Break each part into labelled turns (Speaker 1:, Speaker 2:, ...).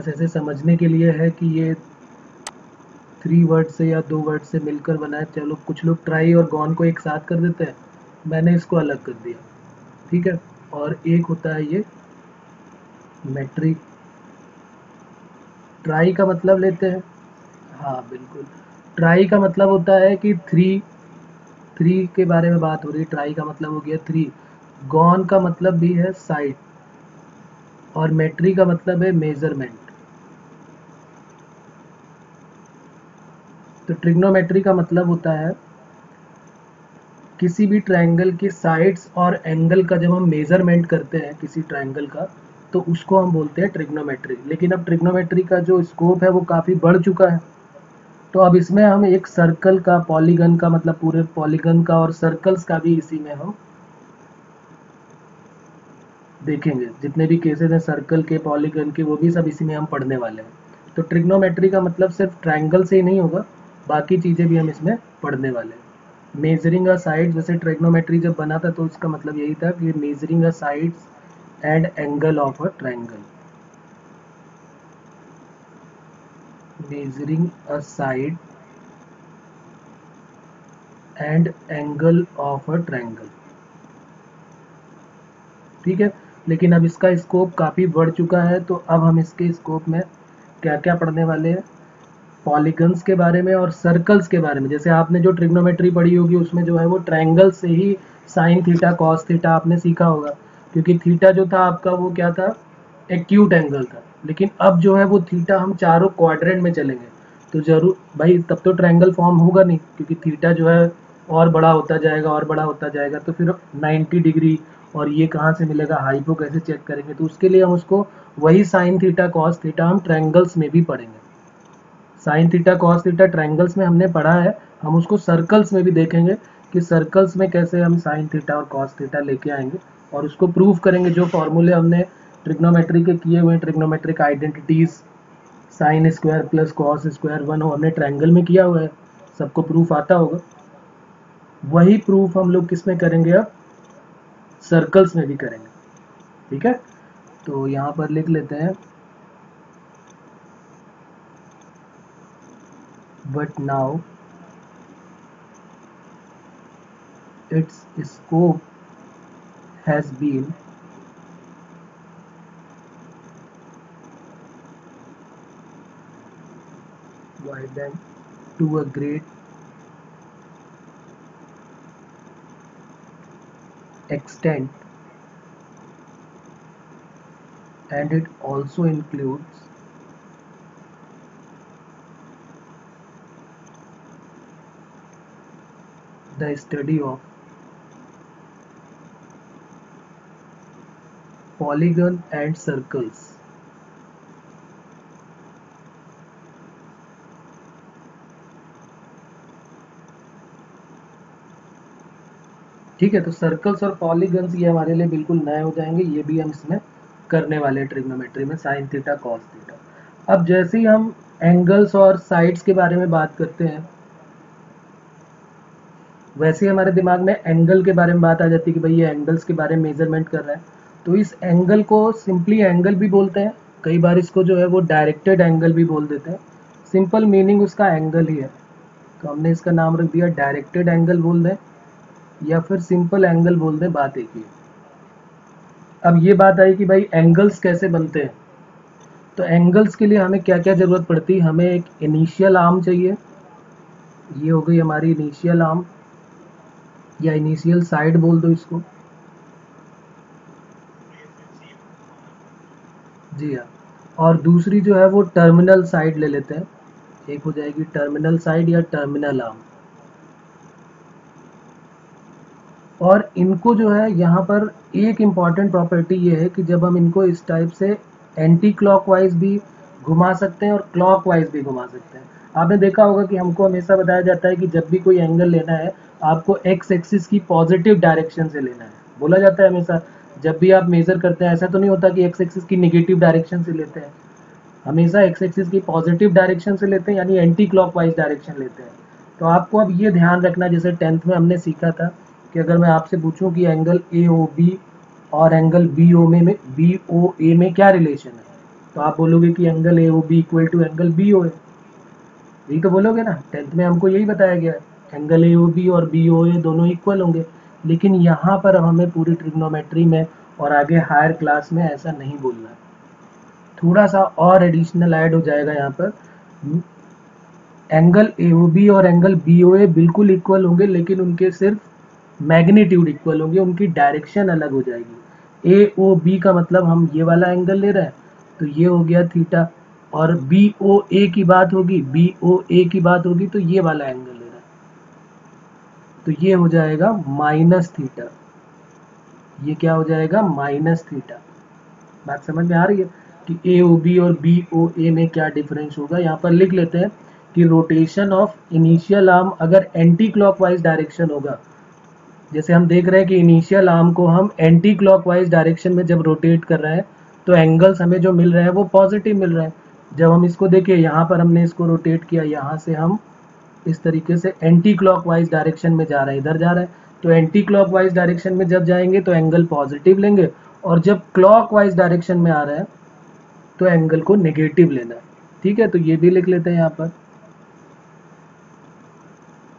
Speaker 1: बस ऐसे समझने के लिए है कि ये 3 वर्ड से या 2 वर्ड से मिलकर बना है। चलो कुछ लोग ट्राई और गॉन को एक साथ कर देते हैं, मैंने इसको अलग कर दिया, ठीक है। और एक होता है ये मेट्रिक। ट्राई का मतलब लेते हैं, हाँ बिल्कुल। ट्राई का मतलब होता है कि थ्री, थ्री के बारे में बात हो रही है, ट्राई का मतलब हो गया थ्री। गॉन का मतलब भी है साइड, और मेट्री का मतलब है मेजरमेंट। तो ट्रिग्नोमेट्री का मतलब होता है किसी भी ट्रायंगल के साइड्स और एंगल का जब हम मेजरमेंट करते हैं किसी ट्रायंगल का, तो उसको हम बोलते हैं ट्रिग्नोमेट्री। लेकिन अब ट्रिग्नोमेट्री का जो स्कोप है वो काफ़ी बढ़ चुका है। तो अब इसमें हम एक सर्कल का, पॉलीगन का, मतलब पूरे पॉलीगन का और सर्कल्स का भी इसी में हम देखेंगे। जितने भी केसेस हैं सर्कल के, पॉलीगन के, वो भी सब इसी में हम पढ़ने वाले हैं। तो ट्रिग्नोमेट्री का मतलब सिर्फ ट्रायंगल से ही नहीं होगा, बाकी चीज़ें भी हम इसमें पढ़ने वाले हैं। मेजरिंग अ साइड, जैसे ट्रिग्नोमेट्री जब बना था तो इसका मतलब यही था कि measuring a sides and angle of a triangle. Measuring a side and angle of a triangle, ठीक है। लेकिन अब इसका स्कोप काफ़ी बढ़ चुका है, तो अब हम इसके स्कोप में क्या क्या पढ़ने वाले हैं, पॉलीगन्स के बारे में और सर्कल्स के बारे में। जैसे आपने जो ट्रिग्नोमेट्री पढ़ी होगी उसमें जो है वो ट्रायंगल से ही साइन थीटा कॉस थीटा आपने सीखा होगा, क्योंकि थीटा जो था आपका वो क्या था, एक्यूट एंगल था। लेकिन अब जो है वो थीटा हम चारों क्वाड्रेंट में चलेंगे, तो जरूर भाई तब तो ट्रायंगल फॉर्म होगा नहीं, क्योंकि थीटा जो है और बड़ा होता जाएगा और बड़ा होता जाएगा, तो फिर 90 डिग्री और ये कहाँ से मिलेगा, हाइपो कैसे चेक करेंगे। तो उसके लिए हम उसको वही साइन थीटा कॉस थीटा हम ट्रायंगल्स में भी पढ़ेंगे। Sine theta cos theta triangles में हमने पढ़ा है, हम उसको सर्कल्स में भी देखेंगे कि सर्कल्स में कैसे हम साइन थीटा और कॉस थीटा लेके आएंगे और उसको प्रूव करेंगे। जो फॉर्मूले हमने ट्रिग्नोमेट्री के किए हुए, trigonometric identities, sine square plus cos square one, हो हमने ट्रायंगल में किया हुआ है, सबको प्रूफ आता होगा। वही प्रूफ हम लोग किस में करेंगे, अब सर्कल्स में भी करेंगे, ठीक है। तो यहाँ पर लिख लेते हैं, but now its scope has been widened to a great extent, and it also includes the study of polygon and circles। ठीक है, तो सर्कल्स और पॉलीगन्स ये हमारे लिए बिल्कुल नए हो जाएंगे, ये भी हम इसमें करने वाले हैं ट्रिग्नोमेट्री में, साइन थीटा कॉस थीटा। अब जैसे ही हम एंगल्स और साइड्स के बारे में बात करते हैं, वैसे ही हमारे दिमाग में एंगल के बारे में बात आ जाती है कि भाई ये एंगल्स के बारे में मेजरमेंट कर रहा है। तो इस एंगल को सिंपली एंगल भी बोलते हैं, कई बार इसको जो है वो डायरेक्टेड एंगल भी बोल देते हैं। सिंपल मीनिंग उसका एंगल ही है, तो हमने इसका नाम रख दिया डायरेक्टेड एंगल बोल दें या फिर सिंपल एंगल बोल दें, बात एक ही है। अब ये बात आई कि भाई एंगल्स कैसे बनते हैं। तो एंगल्स के लिए हमें क्या क्या ज़रूरत पड़ती है, हमें एक इनिशियल आर्म चाहिए, ये हो गई हमारी इनिशियल आर्म या इनिशियल साइड बोल दो इसको, जी हाँ। और दूसरी जो है वो टर्मिनल साइड ले लेते हैं, एक हो जाएगी टर्मिनल साइड या टर्मिनल आर्म। और इनको जो है यहाँ पर एक इम्पॉर्टेंट प्रॉपर्टी ये है कि जब हम इनको इस टाइप से एंटी क्लॉकवाइज भी घुमा सकते हैं और क्लॉकवाइज भी घुमा सकते हैं। आपने देखा होगा कि हमको हमेशा बताया जाता है कि जब भी कोई एंगल लेना है आपको एक्स एक्सिस की पॉजिटिव डायरेक्शन से लेना है, बोला जाता है हमेशा। जब भी आप मेजर करते हैं ऐसा तो नहीं होता कि एक्स एक्सिस की निगेटिव डायरेक्शन से लेते हैं, हमेशा एक्स एक्सिस की पॉजिटिव डायरेक्शन से लेते हैं, यानी एंटी क्लॉकवाइज डायरेक्शन लेते हैं। तो आपको अब ये ध्यान रखना, जैसे 10th में हमने सीखा था कि अगर मैं आपसे पूछूं कि एंगल ए ओ बी और एंगल बी ओ ए में क्या रिलेशन है, तो आप बोलोगे कि angle A O B equal to angle B O A, यही तो बोलोगे ना। 10th में हमको यही बताया गया है, एंगल ए ओ बी और बी ओ ए दोनों इक्वल होंगे। लेकिन यहाँ पर हमें पूरी ट्रिग्नोमेट्री में और आगे हायर क्लास में ऐसा नहीं बोलना है, थोड़ा सा और एडिशनल ऐड हो जाएगा यहाँ पर। एंगल ए ओ बी और एंगल बी ओ ए बिल्कुल इक्वल होंगे, लेकिन उनके सिर्फ मैग्नीट्यूड इक्वल होंगे, उनकी डायरेक्शन अलग हो जाएगी। ए ओ बी का मतलब हम ये वाला एंगल ले रहे हैं, तो ये हो गया थीटा, और बी ओ ए की बात होगी, बी ओ ए की बात होगी तो ये वाला एंगल ले रहा है, तो ये हो जाएगा माइनस थीटा। ये क्या हो जाएगा? Minus theta. बात समझ में आ रही है कि ए ओ बी और बी ओ ए में क्या डिफरेंस होगा? यहाँ पर लिख लेते हैं कि रोटेशन ऑफ इनिशियल आर्म अगर एंटी क्लॉकवाइज डायरेक्शन होगा, जैसे हम देख रहे हैं कि इनिशियल आर्म को हम एंटी क्लॉकवाइज डायरेक्शन में जब रोटेट कर रहे हैं तो एंगल्स हमें जो मिल रहे हैं वो पॉजिटिव मिल रहे हैं। जब हम इसको देखिए, यहाँ पर हमने इसको रोटेट किया, यहाँ से हम इस तरीके से एंटी क्लॉकवाइज डायरेक्शन में जा रहे हैं, इधर जा रहे हैं, तो एंटी क्लॉकवाइज डायरेक्शन में जब जाएंगे तो एंगल पॉजिटिव लेंगे, और जब क्लॉकवाइज डायरेक्शन में आ रहे हैं तो एंगल को नेगेटिव लेना है। ठीक है, तो ये भी लिख लेते हैं यहाँ पर,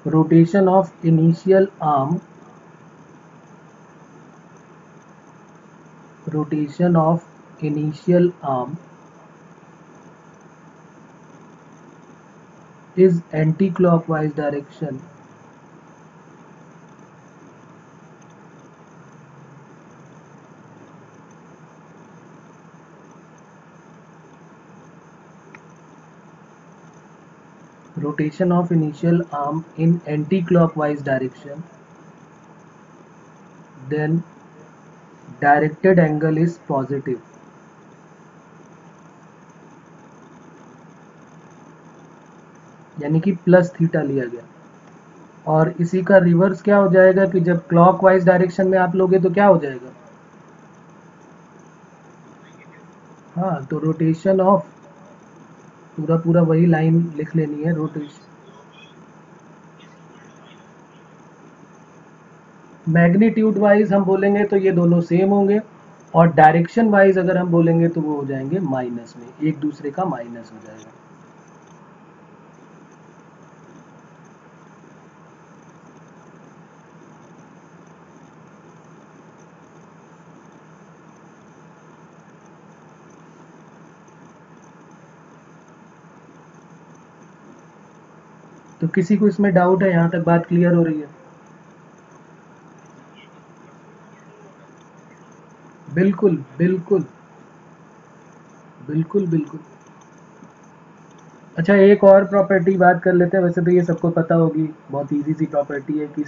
Speaker 1: rotation of initial arm, rotation of initial arm is anti-clockwise direction rotation of initial arm in anti-clockwise direction, then directed angle is positive। यानी कि प्लस थीटा लिया गया। और इसी का रिवर्स क्या हो जाएगा कि जब क्लॉकवाइज डायरेक्शन में आप लोगे तो क्या हो जाएगा? हाँ, तो रोटेशन ऑफ, पूरा पूरा वही लाइन लिख लेनी है, रोटेशन मैग्नीट्यूड वाइज हम बोलेंगे तो ये दोनों सेम होंगे, और डायरेक्शन वाइज अगर हम बोलेंगे तो वो हो जाएंगे माइनस में, एक दूसरे का माइनस हो जाएगा। तो किसी को इसमें डाउट है? यहाँ तक बात क्लियर हो रही है? बिल्कुल बिल्कुल बिल्कुल बिल्कुल। अच्छा, एक और प्रॉपर्टी बात कर लेते हैं, वैसे तो ये सबको पता होगी, बहुत इजी सी प्रॉपर्टी है कि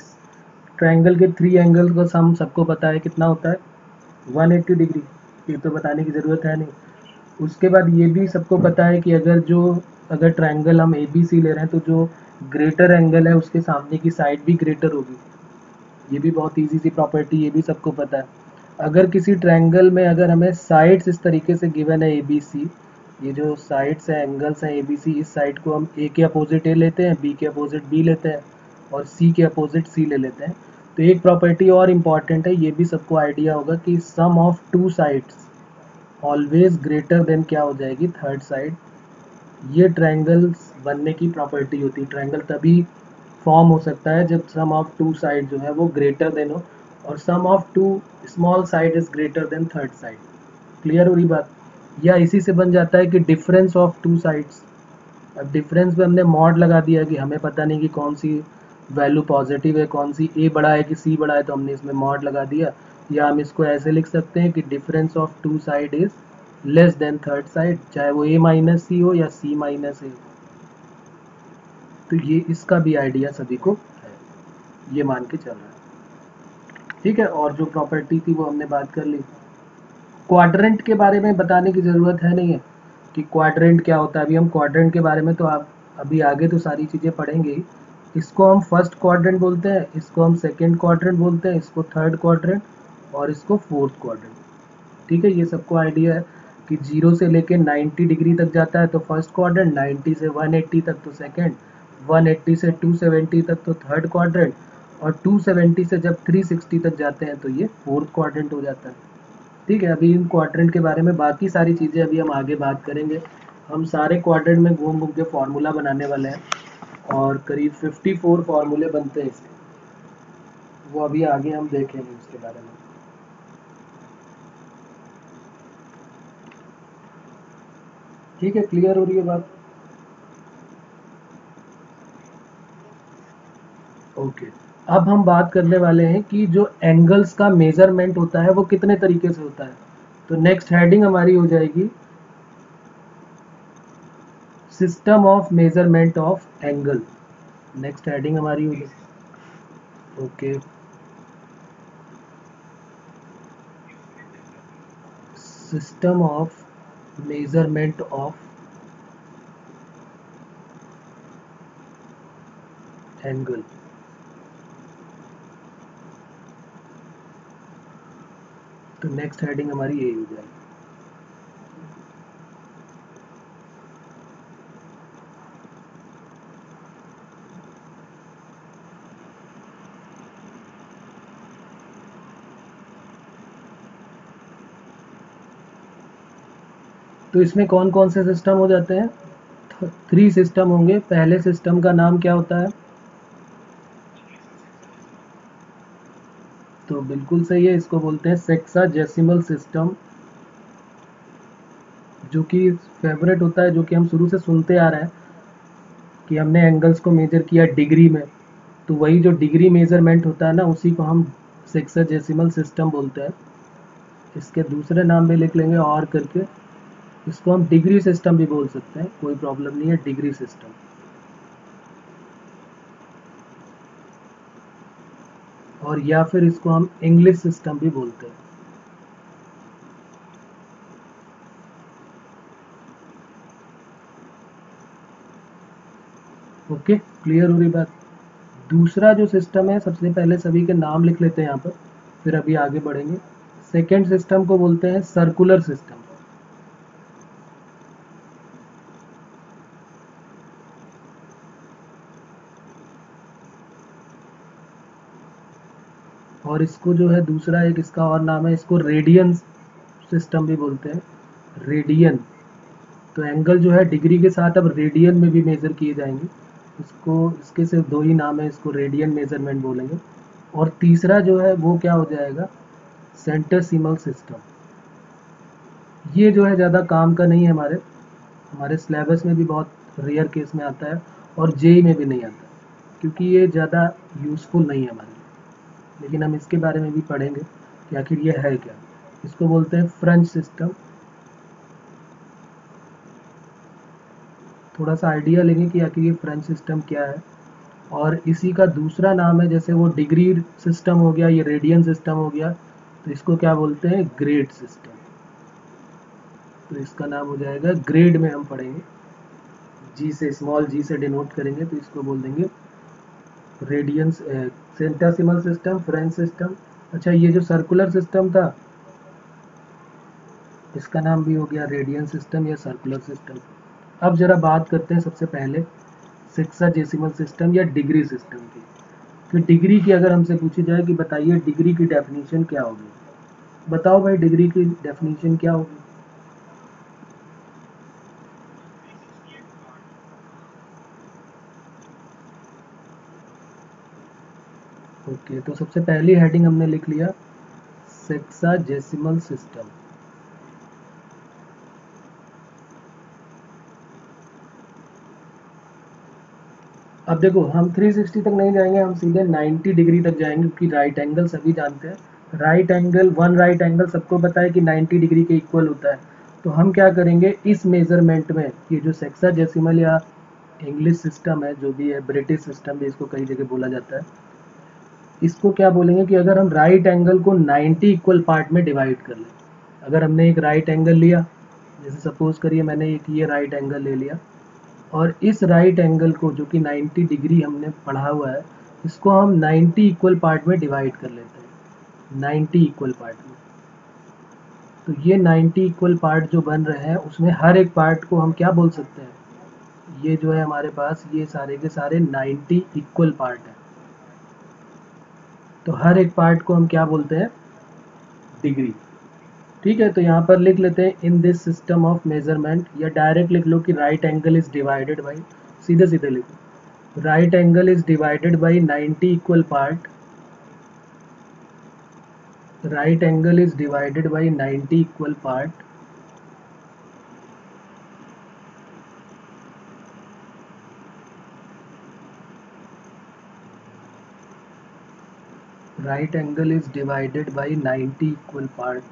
Speaker 1: ट्रायंगल के थ्री एंगल का सम सबको पता है कितना होता है, 180 डिग्री। ये तो बताने की ज़रूरत है नहीं। उसके बाद ये भी सबको पता है कि अगर ट्रायंगल हम ए बी सी ले रहे हैं तो जो ग्रेटर एंगल है उसके सामने की साइड भी ग्रेटर होगी। ये भी बहुत इजी सी प्रॉपर्टी, ये भी सबको पता है। अगर किसी ट्रायंगल में अगर हमें साइड्स इस तरीके से गिवन है ए बी सी, ये जो साइड्स हैं, एंगल्स हैं ए बी सी, इस साइड को हम ए के अपोजिट ए लेते हैं, बी के अपोजिट बी लेते हैं, और सी के अपोजिट सी ले लेते हैं। तो एक प्रॉपर्टी और इम्पॉर्टेंट है, ये भी सबको आइडिया होगा कि sum of two sides always greater than क्या हो जाएगी? Third side. ये ट्रायंगल्स बनने की प्रॉपर्टी होती है। ट्रायंगल तभी फॉर्म हो सकता है जब सम ऑफ टू साइड जो है वो ग्रेटर देन हो, और sum of two small side is greater than third side. Clear हो रही बात? या इसी से बन जाता है कि डिफरेंस ऑफ टू साइड्स। अब डिफरेंस में हमने मॉड लगा दिया कि हमें पता नहीं कि कौन सी वैल्यू पॉजिटिव है, कौन सी ए बड़ा है कि सी बड़ा है, तो हमने इसमें मॉड लगा दिया। या हम इसको ऐसे लिख सकते हैं कि difference of two side is less than third side, चाहे वो ए माइनस सी हो या सी माइनस ए। तो ये इसका भी आइडिया सभी को है, ये मान के चल रहा है। ठीक है, और जो प्रॉपर्टी थी वो हमने बात कर ली। क्वाड्रेंट के बारे में बताने की ज़रूरत है नहीं है कि क्वाड्रेंट क्या होता है। अभी हम क्वाड्रेंट के बारे में तो आप अभी आगे तो सारी चीज़ें पढ़ेंगे ही। इसको हम फर्स्ट क्वाड्रेंट बोलते हैं, इसको हम सेकेंड क्वाड्रेंट बोलते हैं, इसको थर्ड क्वाड्रेंट, और इसको फोर्थ क्वाड्रेंट। ठीक है, ये सबको आइडिया है कि 0 से लेके 90 डिग्री तक जाता है तो फर्स्ट क्वाड्रेंट, 90 से 180 तक तो सेकेंड, 180 से 270 तक तो थर्ड क्वाड्रेंट, और 270 से जब 360 तक जाते हैं तो ये फोर्थ क्वाड्रेंट हो जाता है। ठीक है, अभी इन क्वाड्रेंट के बारे में बाकी सारी चीज़ें अभी हम आगे बात करेंगे। हम सारे क्वाड्रेंट में घूम घूम के फॉर्मूला बनाने वाले हैं और करीब 54 फार्मूले बनते हैं इसके। वो अभी आगे हम देखेंगे उसके बारे में। ठीक है, क्लियर हो रही है बात? ओके। अब हम बात करने वाले हैं कि जो एंगल्स का मेजरमेंट होता है वो कितने तरीके से होता है। तो नेक्स्ट हेडिंग हमारी हो जाएगी system of measurement of angle. Next heading हमारी हो जाएगी। Okay, system of measurement of angle. तो नेक्स्ट हेडिंग हमारी यही हो जाएगी। तो इसमें कौन कौन से सिस्टम हो जाते हैं? 3 सिस्टम होंगे। पहले सिस्टम का नाम क्या होता है? तो बिल्कुल सही है, इसको बोलते हैं सेक्साजेसिमल सिस्टम, जो कि फेवरेट होता है, जो कि हम शुरू से सुनते आ रहे हैं कि हमने एंगल्स को मेजर किया डिग्री में। तो वही जो डिग्री मेजरमेंट होता है ना, उसी को हम सेक्साजेसिमल सिस्टम बोलते हैं। इसके दूसरे नाम भी लिख लेंगे और करके। इसको हम डिग्री सिस्टम भी बोल सकते हैं, कोई प्रॉब्लम नहीं है, डिग्री सिस्टम। और या फिर इसको हम इंग्लिश सिस्टम भी बोलते हैं। ओके, क्लियर हो रही बात? दूसरा जो सिस्टम है, सबसे पहले सभी के नाम लिख लेते हैं यहाँ पर, फिर अभी आगे बढ़ेंगे। सेकेंड सिस्टम को बोलते हैं सर्कुलर सिस्टम। और इसको जो है दूसरा एक इसका और नाम है, इसको रेडियन सिस्टम भी बोलते हैं। रेडियन। तो एंगल जो है डिग्री के साथ अब रेडियन में भी मेजर किए जाएंगे। इसको, इसके सिर्फ दो ही नाम है, इसको रेडियन मेजरमेंट बोलेंगे। और तीसरा जो है वो क्या हो जाएगा? Centesimal system. ये जो है ज़्यादा काम का नहीं है, हमारे हमारे सिलेबस में भी बहुत रेयर केस में आता है और जेई में भी नहीं आता, क्योंकि ये ज़्यादा यूज़फुल नहीं है हमारे लिए। लेकिन हम इसके बारे में भी पढ़ेंगे कि आखिर ये है क्या। इसको बोलते हैं फ्रेंच सिस्टम। थोड़ा सा आइडिया लेंगे कि आखिर ये फ्रेंच सिस्टम क्या है। और इसी का दूसरा नाम है, जैसे वो डिग्री सिस्टम हो गया, ये रेडियन सिस्टम हो गया, तो इसको क्या बोलते हैं? Grade system. तो इसका नाम हो जाएगा, ग्रेड में हम पढ़ेंगे, जी से, स्मॉल जी से डिनोट करेंगे, तो इसको बोल देंगे radiance, centesimal system, French system. अच्छा, ये जो सर्कुलर सिस्टम था, इसका नाम भी हो गया रेडियन सिस्टम या सर्कुलर सिस्टम। अब जरा बात करते हैं सबसे पहले सेक्साजेसिमल सिस्टम या डिग्री सिस्टम की। तो डिग्री की अगर हमसे पूछी जाए कि बताइए डिग्री की डेफिनेशन क्या होगी, बताओ भाई, डिग्री की डेफिनेशन क्या होगी? ओके, तो सबसे पहली हेडिंग हमने लिख लिया सेक्साजेसिमल सिस्टम। अब देखो, हम 360 तक नहीं जाएंगे, हम सीधे 90 डिग्री तक जाएंगे, क्योंकि राइट एंगल सभी जानते हैं। Right angle, one right angle सबको पता है कि 90 डिग्री के इक्वल होता है। तो हम क्या करेंगे इस मेजरमेंट में, ये जो सेक्साजेसिमल या इंग्लिश सिस्टम है, जो भी है, ब्रिटिश सिस्टम भी इसको कई जगह बोला जाता है, इसको क्या बोलेंगे कि अगर हम राइट एंगल को 90 इक्वल पार्ट में डिवाइड कर लें। अगर हमने एक राइट एंगल लिया, जैसे सपोज करिए मैंने एक ये राइट एंगल ले लिया, और इस राइट एंगल को, जो कि 90 डिग्री हमने पढ़ा हुआ है, इसको हम 90 इक्वल पार्ट में डिवाइड कर लेते हैं, 90 इक्वल पार्ट में। तो ये 90 इक्वल पार्ट जो बन रहे हैं, उसमें हर एक पार्ट को हम क्या बोल सकते हैं? ये जो है हमारे पास, ये सारे के सारे 90 इक्वल पार्ट हैं। तो हर एक पार्ट को हम क्या बोलते हैं? डिग्री। ठीक है, तो यहाँ पर लिख लेते हैं in this system of measurement, या डायरेक्ट लिख लो कि right angle is divided by, सीधे सीधे लिखो, right angle is divided by 90 equal part, right angle is divided by 90 equal part, right angle is divided by 90 equal part,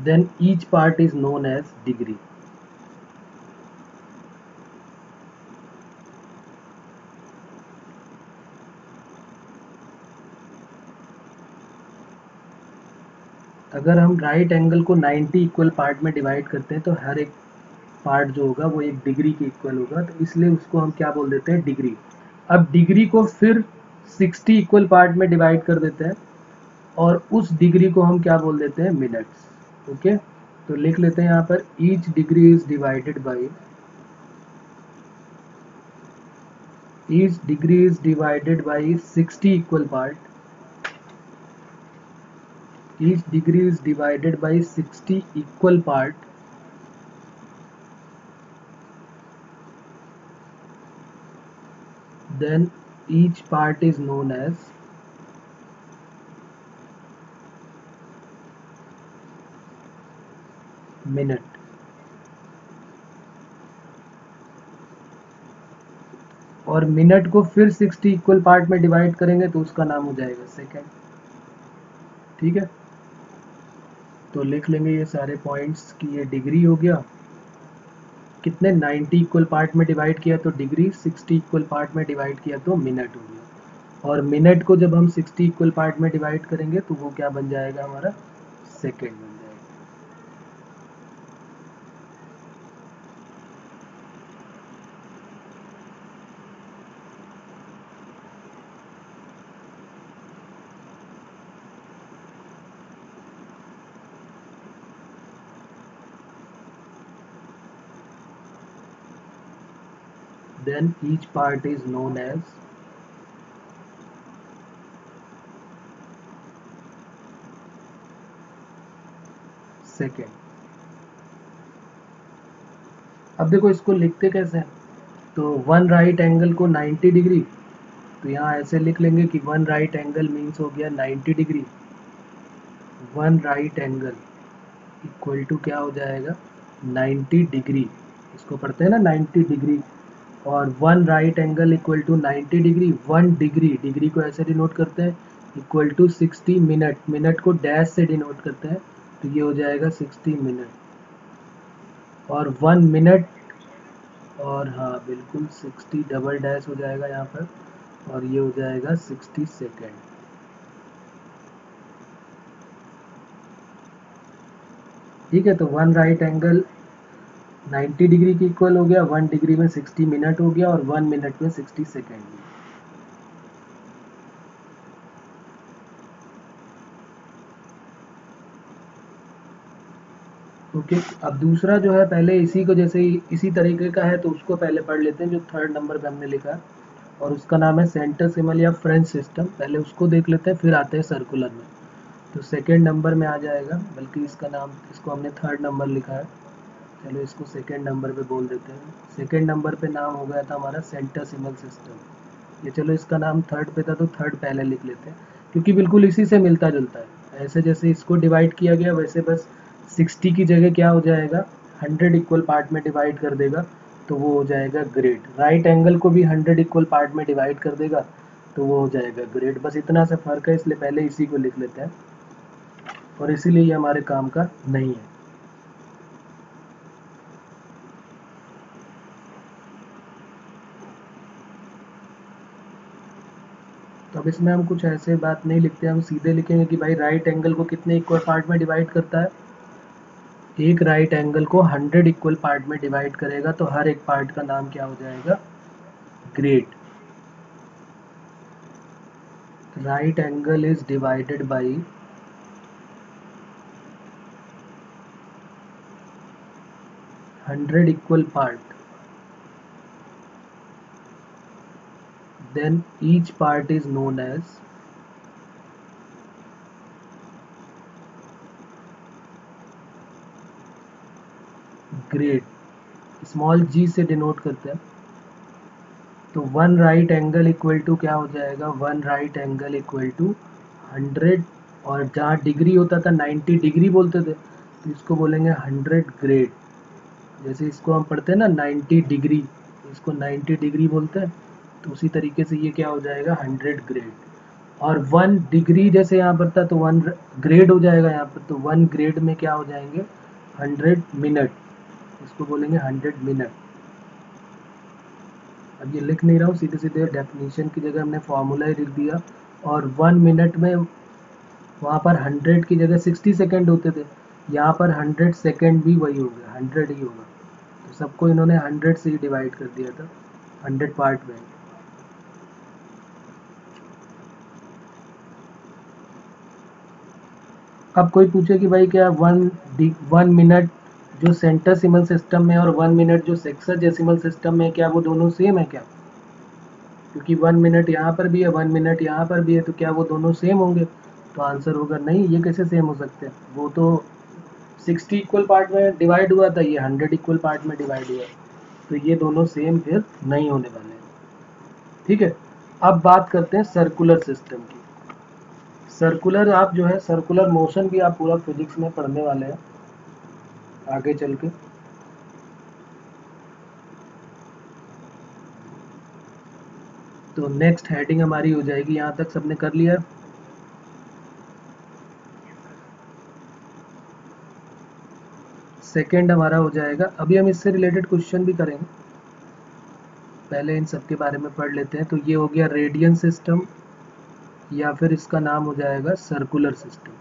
Speaker 1: then each part is known as degree. अगर हम right angle को 90 equal part में divide करते हैं तो हर एक part जो होगा वो एक डिग्री के इक्वल होगा, तो इसलिए उसको हम क्या बोल देते हैं, डिग्री। अब डिग्री को फिर 60 इक्वल पार्ट में डिवाइड कर देते हैं और उस डिग्री को हम क्या बोल देते हैं, मिनट्स। ओके, तो लिख लेते हैं यहाँ पर each degree is divided by, each degree is divided by 60 equal part, each degree is divided by 60 equal part, then each part is known as minute। और मिनट को फिर 60 इक्वल पार्ट में डिवाइड करेंगे तो उसका नाम हो जाएगा सेकेंड। ठीक है, तो लिख लेंगे ये सारे पॉइंट्स कि ये डिग्री हो गया, कितने 90 इक्वल पार्ट में डिवाइड किया तो डिग्री, 60 इक्वल पार्ट में डिवाइड किया तो मिनट हो गया, और मिनट को जब हम 60 इक्वल पार्ट में डिवाइड करेंगे तो वो क्या बन जाएगा, हमारा सेकेंड बन जाएगा। Then each part is known as second. अब देखो इसको लिखते कैसे हैं, तो वन राइट एंगल को 90 डिग्री, तो यहाँ ऐसे लिख लेंगे कि वन राइट एंगल मीन्स हो गया 90 degree, one right angle equal to क्या हो जाएगा, 90 डिग्री, इसको पढ़ते हैं ना 90 डिग्री, और one right angle equal to 90 degree, one degree, degree को ऐसे डिनोट करते हैं, इक्वल टू 60 मिनट, मिनट को डैश से डिनोट करते हैं, तो ये हो जाएगा 60 मिनट, और वन मिनट, और हाँ बिल्कुल 60 डबल डैश हो जाएगा यहाँ पर, और ये हो जाएगा 60 सेकेंड। ठीक है, तो वन राइट एंगल 90 डिग्री की इक्वल हो गया, वन डिग्री में 60 मिनट हो गया, और वन मिनट में 60 सेकेंड। ओके, अब दूसरा जो है, पहले इसी को जैसे ही इसी तरीके का है तो उसको पहले पढ़ लेते हैं जो थर्ड नंबर पे हमने लिखा है, और उसका नाम है सेंटेसिमल या फ्रेंच सिस्टम। पहले उसको देख लेते हैं, फिर आते हैं सर्कुलर में। तो सेकेंड नंबर में आ जाएगा, बल्कि इसका नाम, इसको हमने थर्ड नंबर लिखा है, चलो इसको सेकेंड नंबर पे बोल देते हैं। सेकेंड नंबर पे नाम हो गया था हमारा सेंटेसिमल सिस्टम। ये चलो इसका नाम थर्ड पे था तो थर्ड पहले लिख लेते हैं, क्योंकि बिल्कुल इसी से मिलता जुलता है। ऐसे जैसे इसको डिवाइड किया गया वैसे बस 60 की जगह क्या हो जाएगा, 100 इक्वल पार्ट में डिवाइड कर देगा तो वो हो जाएगा ग्रेड। राइट एंगल को भी 100 इक्वल पार्ट में डिवाइड कर देगा तो वो हो जाएगा ग्रेड। बस इतना सा फर्क है, इसलिए पहले इसी को लिख लेते हैं, और इसीलिए ये हमारे काम का नहीं है। तो अब इसमें हम कुछ ऐसे बात नहीं लिखते, हम सीधे लिखेंगे कि भाई राइट एंगल को कितने इक्वल पार्ट में डिवाइड करता है, एक राइट एंगल को 100 इक्वल पार्ट में डिवाइड करेगा तो हर एक पार्ट का नाम क्या हो जाएगा, grade. Right angle is divided by 100 equal part, then each part is known as grade, small G से डिनोट करते हैं। तो one right angle equal to क्या हो जाएगा, one right angle equal to 100, और जहाँ डिग्री होता था 90 डिग्री बोलते थे, तो इसको बोलेंगे 100 ग्रेड। जैसे इसको हम पढ़ते हैं ना 90 डिग्री, इसको 90 डिग्री बोलते हैं, तो उसी तरीके से ये क्या हो जाएगा 100 ग्रेड। और 1 डिग्री जैसे यहाँ पर था तो 1 ग्रेड हो जाएगा यहाँ पर, तो 1 ग्रेड में क्या हो जाएंगे 100 मिनट, इसको बोलेंगे 100 मिनट। अब ये लिख नहीं रहा हूँ, सीधे सीधे डेफिनेशन की जगह हमने फॉर्मूला ही लिख दिया। और 1 मिनट में वहाँ पर 100 की जगह 60 सेकेंड होते थे, यहाँ पर 100 सेकेंड भी वही हो गया, 100 ही होगा। तो सबको इन्होंने 100 से ही डिवाइड कर दिया था, 100 पार्ट में। अब कोई पूछे कि भाई क्या 1 मिनट जो सेंटेसिमल सिस्टम में और 1 मिनट जो सेक्साडेसिमल सिस्टम में, क्या वो दोनों सेम है क्या? क्योंकि 1 मिनट यहाँ पर भी है, 1 मिनट यहाँ पर भी है, तो क्या वो दोनों सेम होंगे? तो आंसर होगा नहीं, ये कैसे सेम हो सकते हैं, वो तो 60 इक्वल पार्ट में डिवाइड हुआ था, ये 100 इक्वल पार्ट में डिवाइड हुआ है, तो ये दोनों सेम फिर नहीं होने वाले हैं। ठीक है, अब बात करते हैं सर्कुलर सिस्टम की। सर्कुलर आप जो है सर्कुलर मोशन भी आप पूरा फिजिक्स में पढ़ने वाले हैं आगे चल के। तो नेक्स्ट हेडिंग हमारी हो जाएगी, यहाँ तक सबने कर लिया। सेकेंड हमारा हो जाएगा, अभी हम इससे रिलेटेड क्वेश्चन भी करेंगे, पहले इन सब के बारे में पढ़ लेते हैं। तो ये हो गया रेडियन सिस्टम, या फिर इसका नाम हो जाएगा सर्कुलर सिस्टम।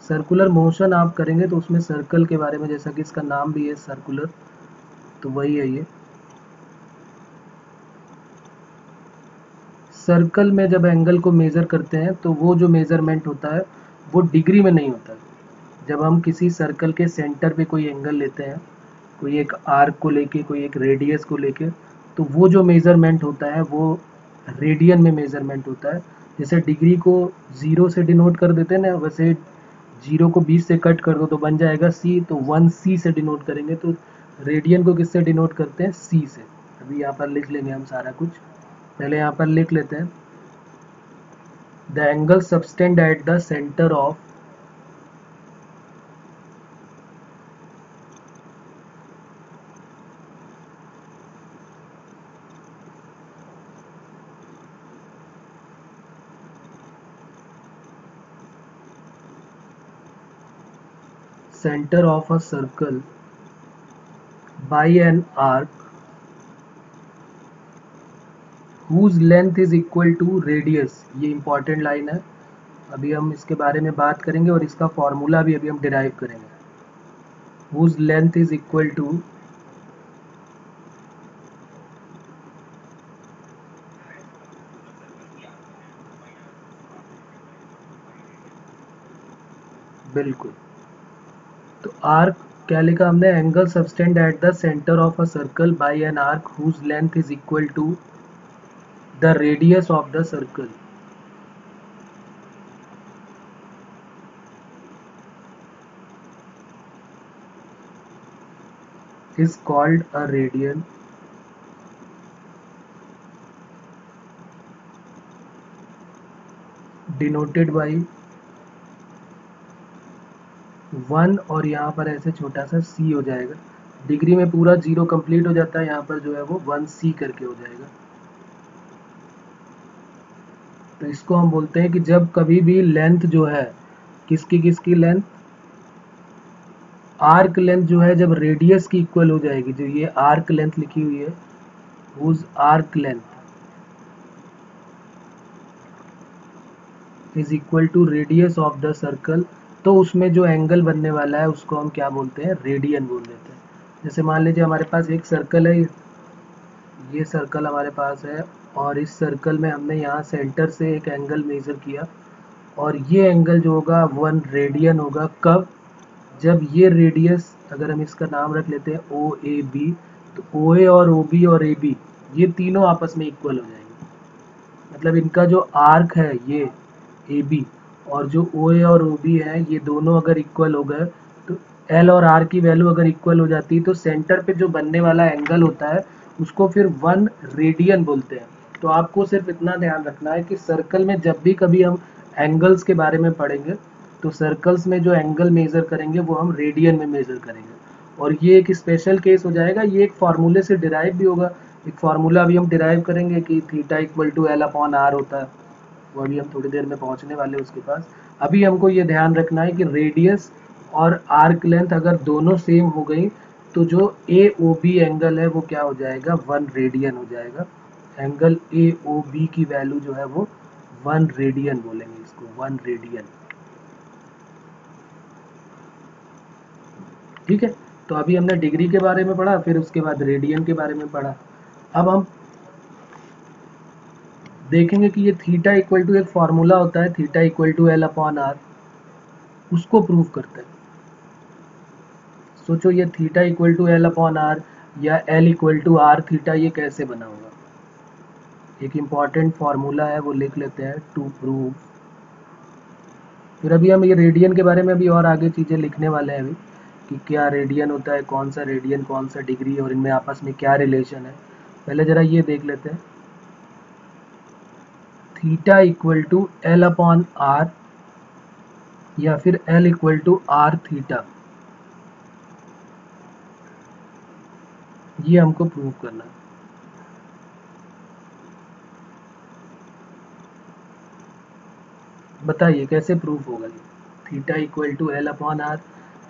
Speaker 1: सर्कुलर मोशन आप करेंगे तो उसमें सर्कल के बारे में, जैसा कि इसका नाम भी है सर्कुलर, तो वही है ये। सर्कल में जब एंगल को मेज़र करते हैं तो वो जो मेज़रमेंट होता है वो डिग्री में नहीं होता है। जब हम किसी सर्कल के सेंटर पे कोई एंगल लेते हैं, कोई एक आर्क को लेके, कोई एक रेडियस को लेके, तो वो जो मेज़रमेंट होता है वो रेडियन में मेज़रमेंट होता है। जैसे डिग्री को 0 से डिनोट कर देते हैं ना, वैसे 0 को 20 से कट कर दो तो बन जाएगा सी, तो 1 सी से डिनोट करेंगे। तो रेडियन को किससे डिनोट करते हैं, सी से। अभी यहाँ पर लिख लेंगे हम सारा कुछ, पहले यहाँ पर लिख लेते हैं। The angle subtend at the centre of center of a circle by an arc whose length is equal to radius। ये इंपॉर्टेंट लाइन है, अभी हम इसके बारे में बात करेंगे और इसका फॉर्मूला भी अभी हम डिराइव करेंगे। whose length is equal to बिल्कुल, तो आर्क क्या लिखा हमने, angle subtend at the centre of a circle by an arc whose length is equal to the radius of the circle is called a radian denoted by 1, और यहाँ पर ऐसे छोटा सा c हो जाएगा। डिग्री में पूरा 0 कंप्लीट हो जाता है, यहाँ पर जो है वो 1c करके हो जाएगा। तो इसको हम बोलते हैं कि जब कभी भी लेंथ जो है, किसकी किसकी लेंथ, आर्क लेंथ जो है जब रेडियस की इक्वल हो जाएगी, जो ये आर्क लेंथ लिखी हुई है, whose arc length is equal to radius of the circle, तो उसमें जो एंगल बनने वाला है उसको हम क्या बोलते हैं, रेडियन बोल देते हैं। जैसे मान लीजिए हमारे पास एक सर्कल है, ये सर्कल हमारे पास है, और इस सर्कल में हमने यहाँ सेंटर से एक एंगल मेजर किया, और ये एंगल जो होगा 1 रेडियन होगा। कब, जब ये रेडियस, अगर हम इसका नाम रख लेते हैं ओ ए बी, तो ओ ए और ओ बी और ए बी ये तीनों आपस में इक्वल हो जाएंगे। मतलब इनका जो आर्क है ये ए बी, और जो ओ ए और ओ बी है ये दोनों अगर इक्वल हो गए तो एल और आर की वैल्यू अगर इक्वल हो जाती है तो सेंटर पे जो बनने वाला एंगल होता है उसको फिर 1 रेडियन बोलते हैं। तो आपको सिर्फ इतना ध्यान रखना है कि सर्कल में जब भी कभी हम एंगल्स के बारे में पढ़ेंगे तो सर्कल्स में जो एंगल मेजर करेंगे वो हम रेडियन में मेजर करेंगे। और ये एक स्पेशल केस हो जाएगा, ये एक फार्मूले से डिराइव भी होगा। एक फार्मूला अभी हम डिराइव करेंगे कि theta equal to L upon r होता है, वो अभी हम थोड़ी देर में पहुंचने वाले हैं उसके पास। अभी हमको ये ध्यान रखना है कि रेडियस और आर्क लेंथ अगर दोनों सेम हो गई तो जो ए ओ बी एंगल है वो क्या हो जाएगा, 1 रेडियन हो जाएगा। एंगल ए ओ बी की वैल्यू जो है वो 1 रेडियन बोलेंगे इसको, 1 रेडियन। ठीक है, तो अभी हमने डिग्री के बारे में पढ़ा, फिर उसके बाद रेडियन के बारे में पढ़ा। अब हम देखेंगे कि ये थीटा इक्वल टू एक फॉर्मूला होता है, theta equal to L upon R, उसको प्रूव करते हैं। सोचो ये theta equal to L upon R या L equal to R theta, ये कैसे बना होगा। एक इम्पॉर्टेंट फॉर्मूला है वो लिख लेते हैं टू प्रूव। फिर अभी हम ये रेडियन के बारे में भी और आगे चीज़ें लिखने वाले हैं अभी, कि क्या रेडियन होता है, कौन सा रेडियन कौन सा डिग्री, और इनमें आपस में क्या रिलेशन है। पहले ज़रा ये देख लेते हैं, theta equal to L upon R या फिर L equal to R theta, ये हमको प्रूव करना है। बताइए कैसे प्रूफ होगा ये, theta equal to L upon R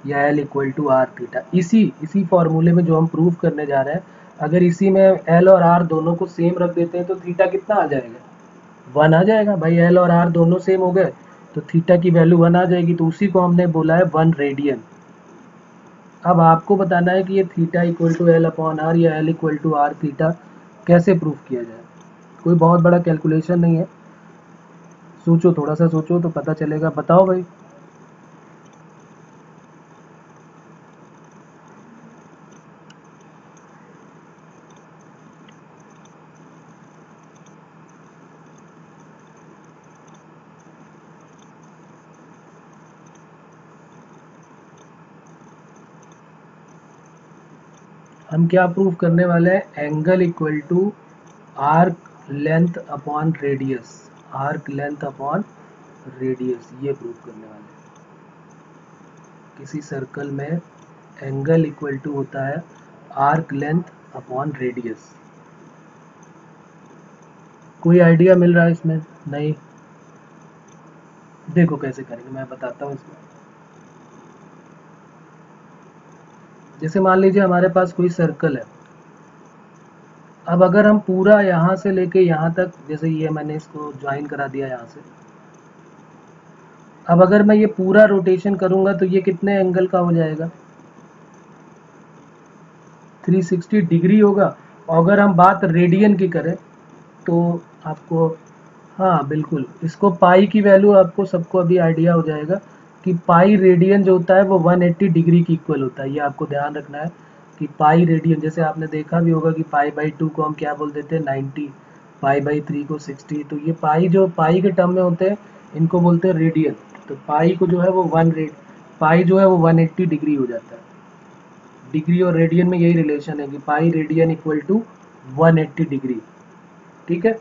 Speaker 1: या L equal to R theta. इसी फॉर्मूले में जो हम प्रूफ करने जा रहे हैं, अगर इसी में एल और आर दोनों को सेम रख देते हैं तो थीटा कितना आ जाएगा, 1 आ जाएगा भाई। एल और आर दोनों सेम हो गए तो थीटा की वैल्यू 1 आ जाएगी, तो उसी को हमने बोला है 1 रेडियन। अब आपको बताना है कि ये theta equal to L upon R या L equal to R theta कैसे प्रूफ किया जाए। कोई बहुत बड़ा कैलकुलेशन नहीं है, सोचो, थोड़ा सा सोचो तो पता चलेगा। बताओ भाई। हम क्या प्रूव करने वाले हैं, angle equal to arc length upon radius, arc length upon radius, ये प्रूव करने वाले हैं। किसी सर्कल में एंगल इक्वल टू होता है आर्क लेंथ अपॉन रेडियस। कोई आइडिया मिल रहा है इसमें? नहीं? देखो कैसे करेंगे, मैं बताता हूँ इसमें। जैसे मान लीजिए हमारे पास कोई सर्कल है, अब अगर हम पूरा यहाँ से लेके यहाँ तक, जैसे ये मैंने इसको ज्वाइन करा दिया यहाँ से, अब अगर मैं ये पूरा रोटेशन करूंगा तो ये कितने एंगल का हो जाएगा, 360 डिग्री होगा। और अगर हम बात रेडियन की करें तो आपको, हाँ बिल्कुल, इसको पाई की वैल्यू आपको सबको अभी आइडिया हो जाएगा कि पाई रेडियन जो होता है वो 180 डिग्री की इक्वल होता है। ये आपको ध्यान रखना है कि पाई रेडियन, जैसे आपने देखा भी होगा कि पाई बाई 2 को हम क्या बोल देते हैं 90, पाई बाई 3 को 60। तो ये पाई जो पाई के टर्म में होते हैं इनको बोलते हैं रेडियन। तो पाई को जो है वो पाई जो है वो 180 डिग्री हो जाता है। डिग्री और रेडियन में यही रिलेशन है कि pi radian equal to 180 degree. ठीक है,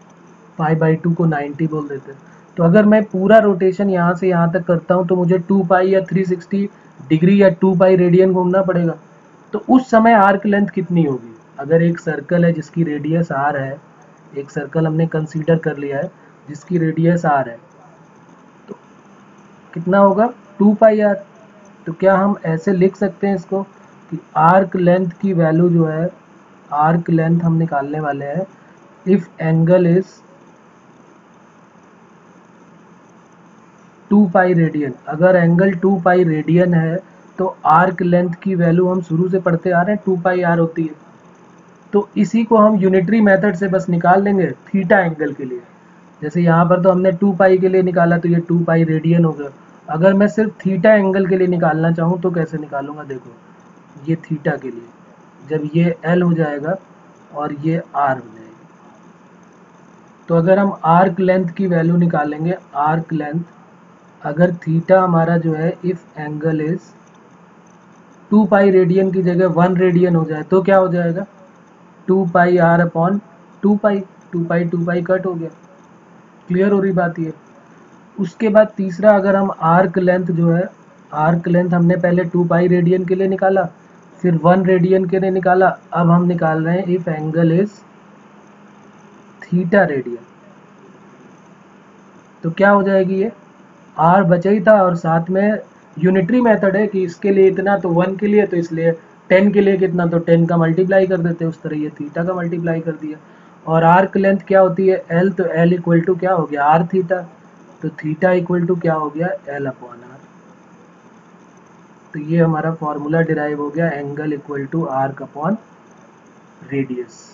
Speaker 1: पाई बाई 2 को 90 बोल देते हैं। तो अगर मैं पूरा रोटेशन यहाँ से यहाँ तक करता हूँ तो मुझे 2 पाई या 360 डिग्री या 2 पाई रेडियन घूमना पड़ेगा। तो उस समय आर्क लेंथ कितनी होगी, अगर एक सर्कल है जिसकी रेडियस आर है, एक सर्कल हमने कंसीडर कर लिया है जिसकी रेडियस आर है, तो कितना होगा, 2 पाई आर। तो क्या हम ऐसे लिख सकते हैं इसको कि आर्क लेंथ की वैल्यू जो है, आर्क लेंथ हम निकालने वाले हैं if angle is 2 pi radian. अगर एंगल 2 पाई रेडियन है तो आर्क लेंथ की वैल्यू हम शुरू से पढ़ते आ रहे हैं 2 पाई आर होती है। तो इसी को हम यूनिटरी मेथड से बस निकाल लेंगे थीटा एंगल के लिए। जैसे यहाँ पर तो हमने 2 पाई के लिए निकाला तो ये 2 पाई रेडियन हो गया। अगर मैं सिर्फ थीटा एंगल के लिए निकालना चाहूँ तो कैसे निकालूंगा, देखो ये थीटा के लिए जब ये एल हो जाएगा और ये आर हो जाएगी, तो अगर हम आर्क लेंथ की वैल्यू निकालेंगे, आर्क लेंथ अगर थीटा हमारा जो है if angle is 2 pi radian की जगह 1 रेडियन हो जाए तो क्या हो जाएगा, 2 pi R upon 2 pi, 2 pi cut हो गया। क्लियर हो रही बात ये। उसके बाद तीसरा, अगर हम आर्क लेंथ जो है, आर्क लेंथ हमने पहले 2 पाई रेडियन के लिए निकाला, फिर 1 रेडियन के लिए निकाला, अब हम निकाल रहे हैं if angle is theta radian, तो क्या हो जाएगी ये, आर बचा ही था और साथ में यूनिटरी मेथड है कि इसके लिए इतना तो 1 के लिए, तो इसलिए 10 के लिए कितना तो 10 का मल्टीप्लाई कर देते हैं, उस तरह ये थीटा का मल्टीप्लाई कर दिया। और आर्क लेंथ क्या होती है, एल, तो एल इक्वल टू क्या हो गया, आर थीटा, तो थीटा इक्वल टू क्या हो गया, एल अपॉन आर। तो ये हमारा फॉर्मूला डिराइव हो गया, angle equal to arc upon radius.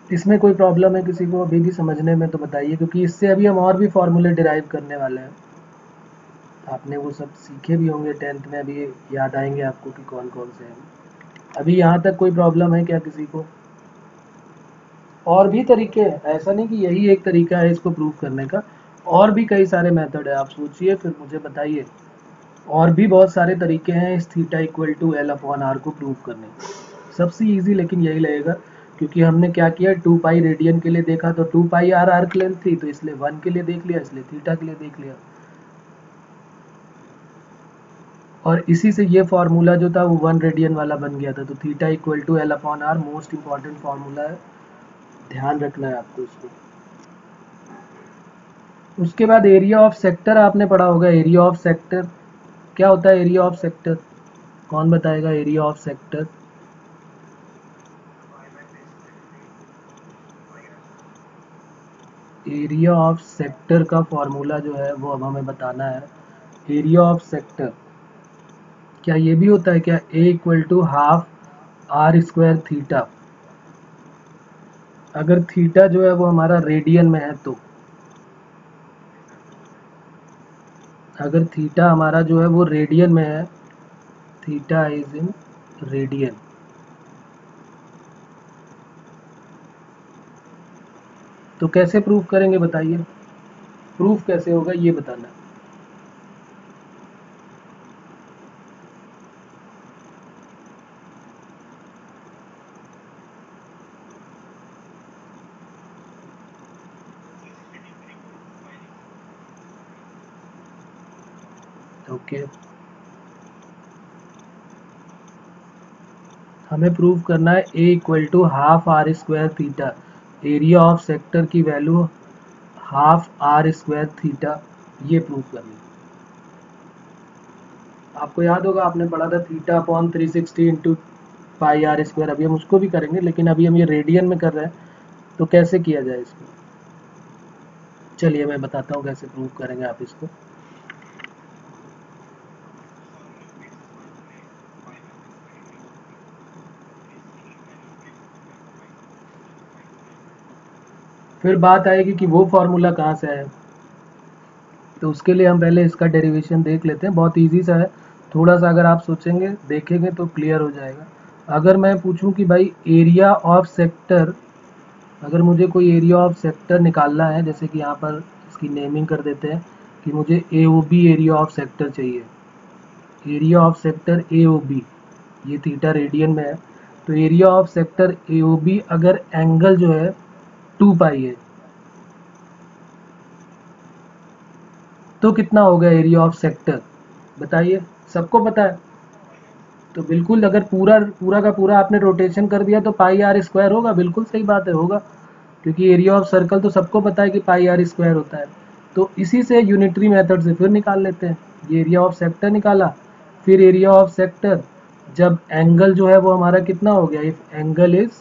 Speaker 1: इसमें कोई प्रॉब्लम है किसी को अभी भी समझने में तो बताइए, क्योंकि इससे अभी हम और भी फॉर्मूले डिराइव करने वाले हैं। आपने वो सब सीखे भी होंगे 10th में, अभी याद आएंगे आपको कि कौन कौन से हैं। अभी यहाँ तक कोई प्रॉब्लम है क्या किसी को? और भी तरीके हैं, ऐसा नहीं कि यही एक तरीका है इसको प्रूव करने का, और भी कई सारे मेथड है। आप सोचिए फिर मुझे बताइए, और भी बहुत सारे तरीके हैं इस theta equal to L upon R को प्रूव करने के। सबसे इजी लेकिन यही लगेगा, क्योंकि हमने क्या किया, 2 पाई रेडियन के लिए देखा तो 2 पाई आर आर्क लेंथ थी, तो इसलिए 1 के लिए देख लिया, इसलिए थीटा के लिए देख लिया। और इसी से ये फार्मूला जो था वो 1 रेडियन वाला बन गया था। तो theta equal to L upon R most important formula है, ध्यान रखना है आपको इसको। उसके बाद एरिया ऑफ सेक्टर आपने पढ़ा होगा। एरिया ऑफ सेक्टर क्या होता है, एरिया ऑफ सेक्टर कौन बताएगा, area of sector? Area of sector का फॉर्मूला जो है वो अब हमें बताना है। एरिया ऑफ सेक्टर क्या ये भी होता है क्या, A equal to half R square theta. अगर थीटा जो है वो हमारा रेडियन में है तो, अगर थीटा हमारा जो है वो रेडियन में है, थीटा इज इन रेडियन, तो कैसे प्रूफ करेंगे बताइए, प्रूफ कैसे होगा ये बताना। ओके, हमें प्रूव करना है A equal to half R square theta, area of sector की value half R square theta, ये प्रूव करना है। आपको याद होगा आपने पढ़ा था theta upon 360 into pi R square, अभी हम उसको भी करेंगे, लेकिन अभी हम ये रेडियन में कर रहे हैं, तो कैसे किया जाए इसको, चलिए मैं बताता हूँ कैसे प्रूव करेंगे आप इसको। फिर बात आएगी कि वो फॉर्मूला कहाँ से आया, तो उसके लिए हम पहले इसका डेरिवेशन देख लेते हैं। बहुत इजी सा है, थोड़ा सा अगर आप सोचेंगे देखेंगे तो क्लियर हो जाएगा। अगर मैं पूछूं कि भाई एरिया ऑफ सेक्टर, अगर मुझे कोई एरिया ऑफ सेक्टर निकालना है, जैसे कि यहाँ पर इसकी नेमिंग कर देते हैं कि मुझे A O B area of sector चाहिए, area of sector A O B, ये थीटा रेडियन में है, तो area of sector A O B अगर एंगल जो है 2 पाई है, तो कितना होगा एरिया ऑफ सेक्टर, बताइए, सबको पता है। तो बिल्कुल, अगर पूरा पूरा का पूरा आपने रोटेशन कर दिया तो पाई आर स्क्वायर होगा, बिल्कुल सही बात है, होगा, क्योंकि एरिया ऑफ सर्कल तो सबको पता है कि पाई आर स्क्वायर होता है। तो इसी से यूनिटरी मेथड से फिर निकाल लेते हैं, ये एरिया ऑफ सेक्टर निकाला, फिर एरिया ऑफ सेक्टर जब एंगल जो है वो हमारा कितना हो गया, इफ एंगल इज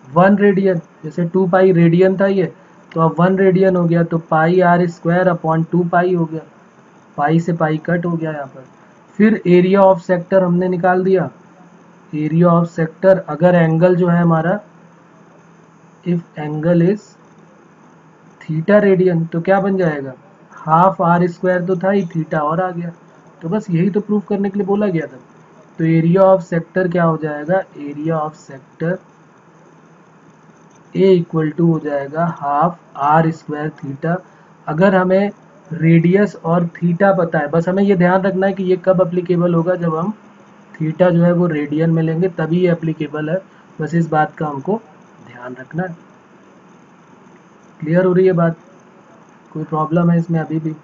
Speaker 1: 1 रेडियन, जैसे 2 पाई रेडियन था ये, तो अब 1 रेडियन हो गया, तो पाई आर स्क्वायर अपॉन 2 पाई हो गया, पाई से पाई कट हो गया यहाँ पर। फिर एरिया ऑफ सेक्टर हमने निकाल दिया, एरिया ऑफ सेक्टर अगर एंगल जो है हमारा, if angle is theta radian, तो क्या बन जाएगा, हाफ आर स्क्वायर तो था ही, थीटा और आ गया। तो बस यही तो प्रूफ करने के लिए बोला गया था। तो एरिया ऑफ सेक्टर क्या हो जाएगा, area of sector A equal to हो जाएगा हाफ आर स्क्वायर थीटा। अगर हमें रेडियस और थीटा पता है, बस हमें ये ध्यान रखना है कि ये कब अप्लीकेबल होगा, जब हम थीटा जो है वो रेडियन में लेंगे तभी ये एप्लीकेबल है। बस इस बात का हमको ध्यान रखना है। क्लियर हो रही है बात? कोई प्रॉब्लम है इसमें अभी भी?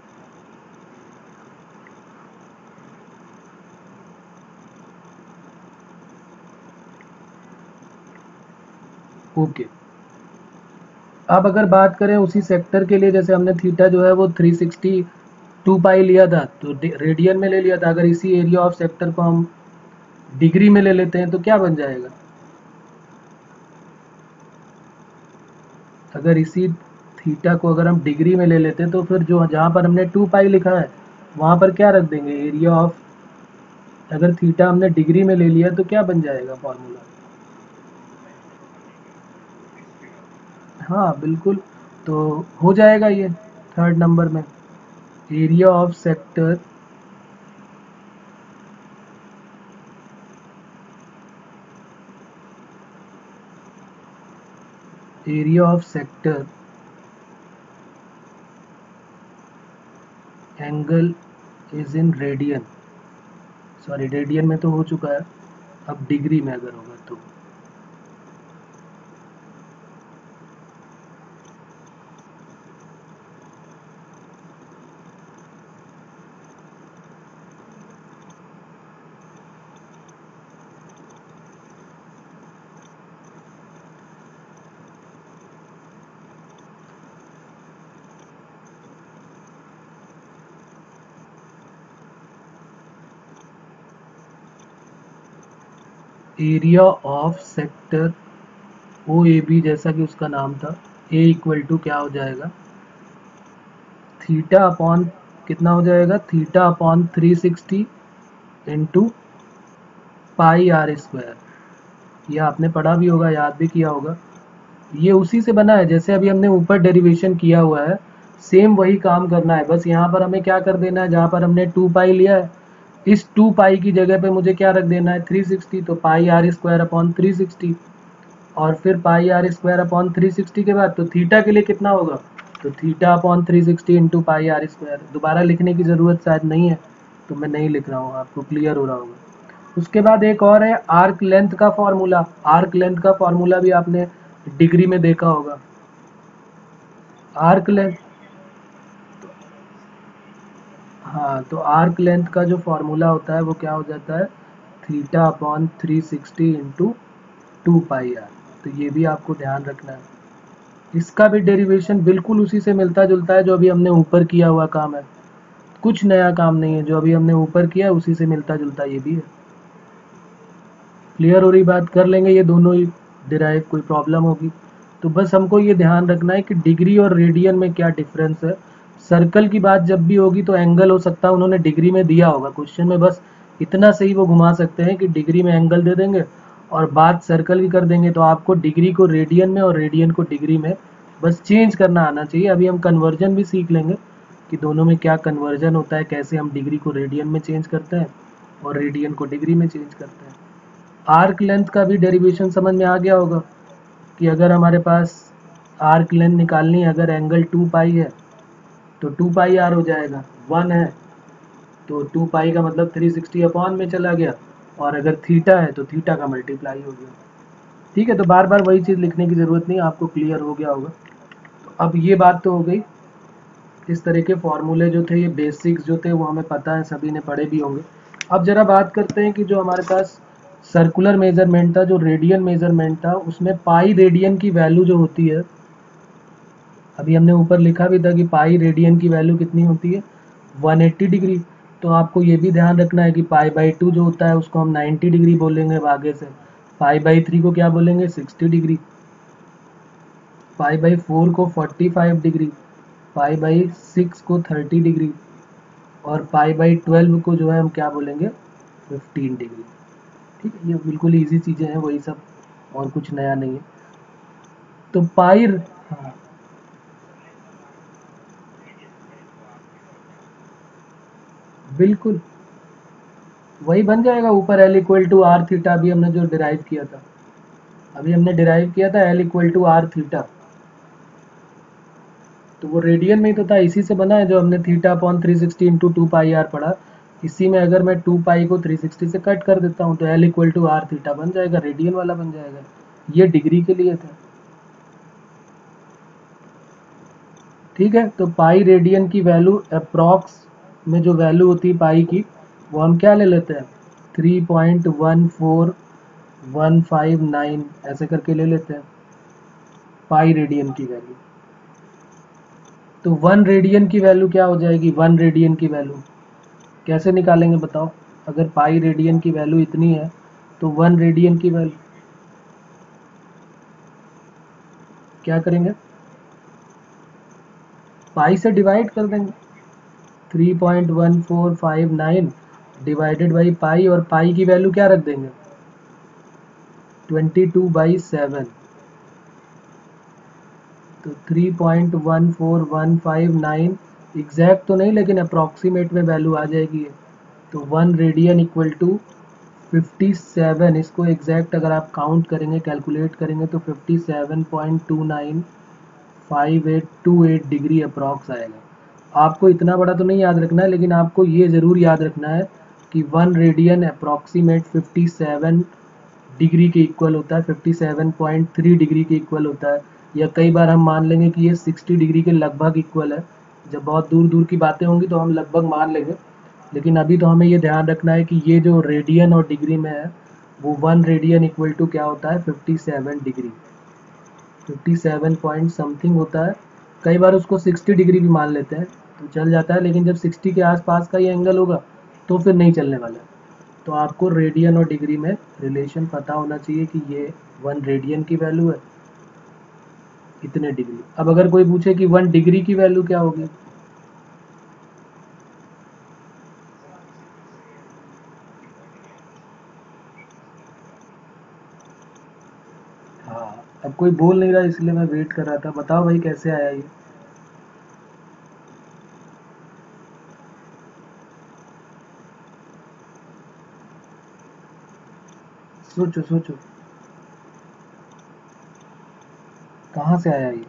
Speaker 1: ओके। अब अगर बात करें उसी सेक्टर के लिए, जैसे हमने थीटा जो है वो 362 पाई लिया था, तो रेडियन में ले लिया था। अगर इसी एरिया ऑफ सेक्टर को हम डिग्री में ले लेते हैं तो क्या बन जाएगा? अगर इसी थीटा को अगर हम डिग्री में ले लेते हैं तो फिर जो जहाँ पर हमने 2 पाई लिखा है वहाँ पर क्या रख देंगे? एरिया ऑफ, अगर थीटा हमने डिग्री में ले लिया तो क्या बन जाएगा फॉर्मूला? हाँ बिल्कुल। तो हो जाएगा ये थर्ड नंबर में, area of sector area of sector angle is in radian. Sorry, radian में तो हो चुका है, अब डिग्री में अगर होगा तो। Area of sector O A B, जैसा कि उसका नाम था, ए इक्वल टू क्या हो जाएगा? थीटा अपॉन कितना हो जाएगा? Theta upon 360 into pi R square. ये आपने पढ़ा भी होगा, याद भी किया होगा। ये उसी से बना है जैसे अभी हमने ऊपर डेरिवेशन किया हुआ है, सेम वही काम करना है। बस यहाँ पर हमें क्या कर देना है, जहाँ पर हमने 2 पाई लिया है, इस 2 पाई की जगह पे मुझे क्या रख देना है? 360। तो पाई आर स्क्वायर अपॉन 360, और फिर पाई आर स्क्वायर अपॉन 360 के बाद तो थीटा के लिए कितना होगा? तो theta upon 360 into pi R square. दोबारा लिखने की ज़रूरत शायद नहीं है, तो मैं नहीं लिख रहा हूँ, आपको क्लियर हो रहा होगा। उसके बाद एक और है आर्क लेंथ का फॉर्मूला। आर्क लेंथ का फॉर्मूला भी आपने डिग्री में देखा होगा। आर्क लेंथ, हाँ, तो आर्क लेंथ का जो फॉर्मूला होता है वो क्या हो जाता है? Theta upon 360 into 2 pi R. तो ये भी आपको ध्यान रखना है। इसका भी डेरिवेशन बिल्कुल उसी से मिलता जुलता है जो अभी हमने ऊपर किया हुआ काम है। कुछ नया काम नहीं है, जो अभी हमने ऊपर किया है उसी से मिलता जुलता ये भी है। क्लियर हो रही बात? कर लेंगे ये दोनों ही डिराइव, कोई प्रॉब्लम होगी तो बस हमको ये ध्यान रखना है कि डिग्री और रेडियन में क्या डिफरेंस है। सर्कल की बात जब भी होगी तो एंगल हो सकता है उन्होंने डिग्री में दिया होगा क्वेश्चन में, बस इतना सही वो घुमा सकते हैं कि डिग्री में एंगल दे देंगे और बात सर्कल की कर देंगे। तो आपको डिग्री को रेडियन में और रेडियन को डिग्री में बस चेंज करना आना चाहिए। अभी हम कन्वर्जन भी सीख लेंगे कि दोनों में क्या कन्वर्जन होता है, कैसे हम डिग्री को रेडियन में चेंज करते हैं और रेडियन को डिग्री में चेंज करते हैं। आर्क लेंथ का भी डेरिवेशन समझ में आ गया होगा कि अगर हमारे पास आर्क लेंथ निकालनी है, अगर एंगल 2 पाई है तो 2 पाई आर हो जाएगा। 1 है तो 2 पाई का मतलब 360 अपॉन में चला गया, और अगर थीटा है तो थीटा का मल्टीप्लाई हो गया। ठीक है, तो बार बार वही चीज़ लिखने की ज़रूरत नहीं, आपको क्लियर हो गया होगा। तो अब ये बात तो हो गई, इस तरह के फॉर्मूले जो थे, ये बेसिक्स जो थे वो हमें पता है, सभी ने पढ़े भी होंगे। अब जरा बात करते हैं कि जो हमारे पास सर्कुलर मेजरमेंट था, जो रेडियन मेजरमेंट था, उसमें पाई रेडियन की वैल्यू जो होती है, अभी हमने ऊपर लिखा भी था कि पाई रेडियन की वैल्यू कितनी होती है? 180 डिग्री। तो आपको ये भी ध्यान रखना है कि पाई बाई 2 जो होता है उसको हम 90 डिग्री बोलेंगे आगे से, पाई बाई 3 को क्या बोलेंगे? 60 डिग्री, पाई बाई 4 को 45 डिग्री, पाई बाई 6 को 30 डिग्री, और पाई बाई 12 को जो है हम क्या बोलेंगे? 15 डिग्री। ठीक है, ये बिल्कुल इजी चीज़ें हैं, वही सब, और कुछ नया नहीं है। तो पाई, हाँ बिल्कुल वही बन जाएगा ऊपर, L equal to R theta भी हमने जो डिराइव किया था। अभी हमने डिराइव किया था L equal to R theta, तो वो रेडियन में ही तो था, इसी से बना है जो हमने theta upon 360 into 2 pi R पढ़ा। इसी में अगर मैं 2 पाई को 360 से कट कर देता हूँ तो L equal to R theta बन जाएगा, रेडियन वाला बन जाएगा। ये डिग्री के लिए था। ठीक है, तो पाई रेडियन की वैल्यू अप्रॉक्स में जो वैल्यू होती है पाई की, वो हम क्या ले लेते हैं 3.14159 ऐसे करके ले लेते हैं पाई रेडियन की वैल्यू। तो 1 रेडियन की वैल्यू क्या हो जाएगी, 1 रेडियन की वैल्यू कैसे निकालेंगे बताओ। अगर पाई रेडियन की वैल्यू इतनी है तो 1 रेडियन की वैल्यू क्या करेंगे, पाई से डिवाइड कर देंगे। 3.1459 डिवाइडेड बाई पाई, और पाई की वैल्यू क्या रख देंगे 22/7। तो 3.14159 एग्जैक्ट तो नहीं लेकिन अप्रॉक्सीमेट में वैल्यू आ जाएगी। तो 1 रेडियन इक्वल टू 57, इसको एग्जैक्ट अगर आप काउंट करेंगे कैलकुलेट करेंगे तो 57.295828 डिग्री अप्रॉक्स आएगा। आपको इतना बड़ा तो नहीं याद रखना है, लेकिन आपको ये ज़रूर याद रखना है कि 1 रेडियन अप्रॉक्सीमेट 57 डिग्री के इक्वल होता है, 57.3 डिग्री के इक्वल होता है, या कई बार हम मान लेंगे कि ये 60 डिग्री के लगभग इक्वल है। जब बहुत दूर दूर की बातें होंगी तो हम लगभग मान लेंगे, लेकिन अभी तो हमें ये ध्यान रखना है कि ये जो रेडियन और डिग्री में है वो 1 रेडियन इक्वल टू क्या होता है 57 डिग्री, 57 पॉइंट समथिंग होता है। कई बार उसको 60 डिग्री भी मान लेते हैं तो चल जाता है, लेकिन जब 60 के आसपास का ये एंगल होगा तो फिर नहीं चलने वाला है। तो आपको रेडियन और डिग्री में रिलेशन पता होना चाहिए कि ये 1 रेडियन की वैल्यू है इतने डिग्री। अब अगर कोई पूछे कि 1 डिग्री की वैल्यू क्या होगी, हाँ अब कोई बोल नहीं रहा इसलिए मैं वेट कर रहा था। बताओ भाई कैसे आया ये। सोचो सोचो कहाँ से आया ये।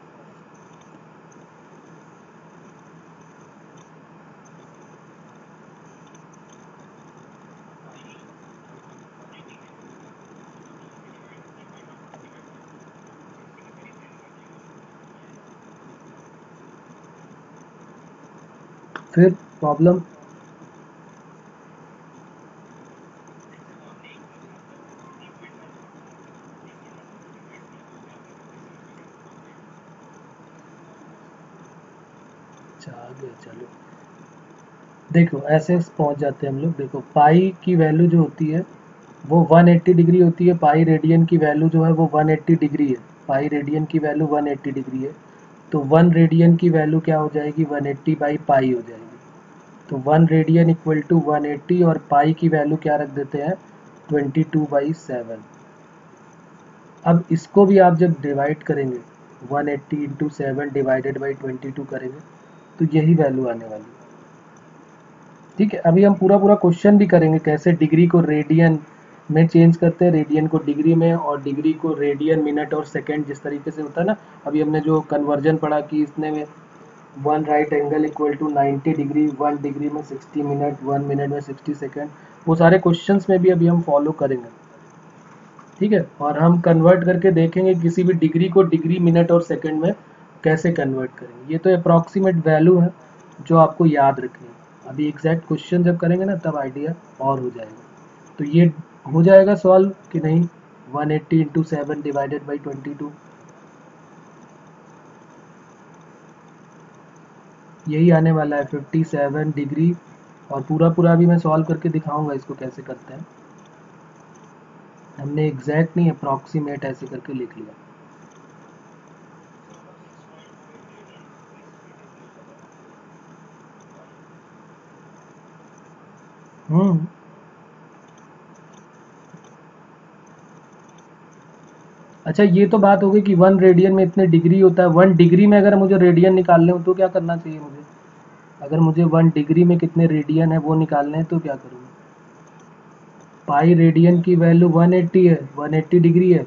Speaker 1: फिर प्रॉब्लम, अच्छा आ गया चलो। देखो ऐसे पहुंच जाते हैं हम लोग। देखो पाई की वैल्यू जो होती है वो 180 डिग्री होती है, पाई रेडियन की वैल्यू जो है वो 180 डिग्री है, पाई रेडियन की वैल्यू 180 डिग्री है। तो 1 रेडियन की वैल्यू क्या हो जाएगी 180 बाई पाई हो जाएगी। तो 1 रेडियन इक्वल टू 180, और पाई की वैल्यू क्या रख देते हैं 22/7। अब इसको भी आप जब डिवाइड करेंगे 180 इंटू 7 डिवाइडेड बाई 22 करेंगे तो यही वैल्यू आने वाली है। ठीक है, अभी हम पूरा पूरा क्वेश्चन भी करेंगे कैसे डिग्री को रेडियन में चेंज करते हैं, रेडियन को डिग्री में, और डिग्री को रेडियन मिनट और सेकंड जिस तरीके से होता है ना। अभी हमने जो कन्वर्जन पढ़ा कि इसने में 1 right angle equal to 90 degree, 1 degree में 60 मिनट, 1 मिनट में 60 सेकंड, वो सारे क्वेश्चंस में भी अभी हम फॉलो करेंगे। ठीक है, और हम कन्वर्ट करके देखेंगे किसी भी डिग्री को डिग्री मिनट और सेकंड में कैसे कन्वर्ट करेंगे। ये तो अप्रॉक्सीमेट वैल्यू है जो आपको याद रखनी है। अभी एग्जैक्ट क्वेश्चन जब करेंगे ना तब आइडिया और हो जाएगा। तो ये हो जाएगा सॉल्व कि नहीं, 180 इंटू 7 डिवाइडेड बाई 22, यही आने वाला है 57 डिग्री। और पूरा पूरा भी मैं सॉल्व करके दिखाऊंगा इसको कैसे करते हैं। हमने एग्जैक्ट नहीं अप्रॉक्सीमेट ऐसे करके लिख लिया। हम्म, अच्छा ये तो बात हो गई कि 1 रेडियन में इतने डिग्री होता है। 1 डिग्री में अगर मुझे रेडियन निकालने हो तो क्या करना चाहिए मुझे, अगर मुझे 1 डिग्री में कितने रेडियन है वो निकालने हैं तो क्या करूँगा। पाई रेडियन की वैल्यू 180 है, 180 डिग्री है,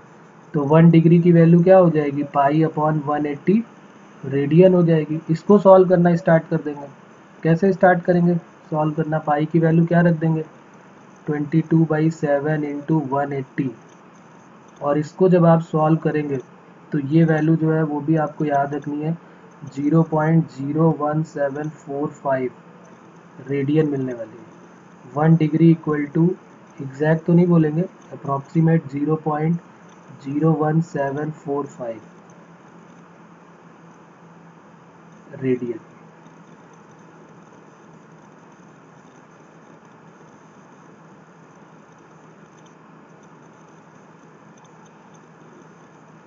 Speaker 1: तो 1 डिग्री की वैल्यू क्या हो जाएगी, पाई अपॉन 180 रेडियन हो जाएगी। इसको सॉल्व करना स्टार्ट कर देंगे। कैसे स्टार्ट करेंगे सॉल्व करना, पाई की वैल्यू क्या रख देंगे 22/7 इंटू 180, और इसको जब आप सॉल्व करेंगे तो ये वैल्यू जो है वो भी आपको याद रखनी है 0.01745 रेडियन मिलने वाली है। 1 डिग्री इक्वल टू, एग्जैक्ट तो नहीं बोलेंगे, अप्रॉक्सीमेट 0.01745 रेडियन।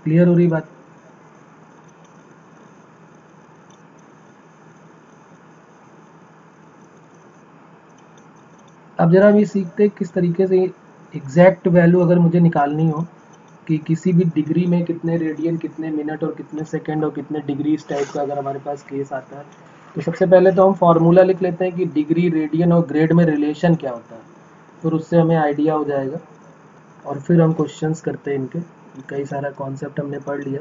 Speaker 1: क्लियर हो रही बात? अब जरा हम ये सीखते हैं किस तरीके से एग्जैक्ट वैल्यू अगर मुझे निकालनी हो कि किसी भी डिग्री में कितने रेडियन, कितने मिनट और कितने सेकंड और कितने डिग्री, इस टाइप का अगर हमारे पास केस आता है, तो सबसे पहले तो हम फॉर्मूला लिख लेते हैं कि डिग्री, रेडियन और ग्रेड में रिलेशन क्या होता है, फिर उससे हमें आइडिया हो जाएगा और फिर हम क्वेश्चंस करते हैं इनके। कई सारा कॉन्सेप्ट हमने पढ़ लिया।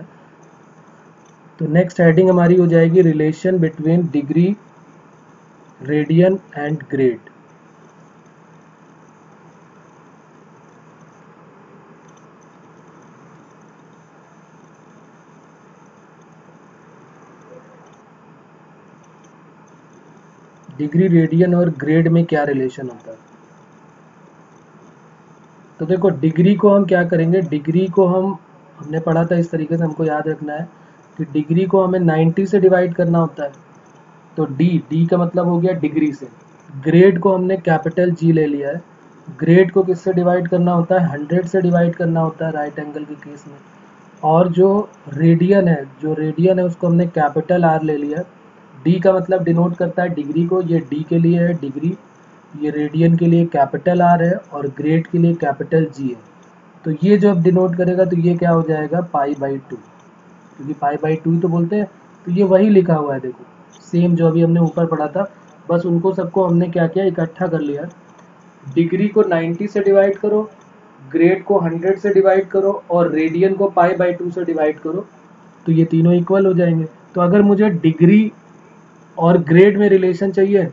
Speaker 1: तो नेक्स्ट हेडिंग हमारी हो जाएगी relation between degree, radian and grade. Degree, radian और ग्रेड में क्या रिलेशन होता है? तो देखो डिग्री को हम क्या करेंगे, डिग्री को हमने पढ़ा था इस तरीके से, हमको याद रखना है कि डिग्री को हमें 90 से डिवाइड करना होता है। तो डी, डी का मतलब हो गया डिग्री से। ग्रेड को हमने कैपिटल जी ले लिया है। ग्रेड को किससे डिवाइड करना होता है, 100 से डिवाइड करना होता है राइट एंगल के केस में। और जो रेडियन है, उसको हमने कैपिटल आर ले लिया। डी का मतलब डिनोट करता है डिग्री को, ये डी के लिए है डिग्री, ये रेडियन के लिए कैपिटल आर है और ग्रेड के लिए कैपिटल जी है। तो ये जो अब डिनोट करेगा तो ये क्या हो जाएगा π/2, क्योंकि π/2 ही तो बोलते हैं। तो ये वही लिखा हुआ है देखो, सेम जो अभी हमने ऊपर पढ़ा था, बस उनको सबको हमने क्या किया, इकट्ठा कर लिया। डिग्री को 90 से डिवाइड करो, ग्रेड को 100 से डिवाइड करो और रेडियन को π/2 से डिवाइड करो, तो ये तीनों इक्वल हो जाएंगे। तो अगर मुझे डिग्री और ग्रेड में रिलेशन चाहिए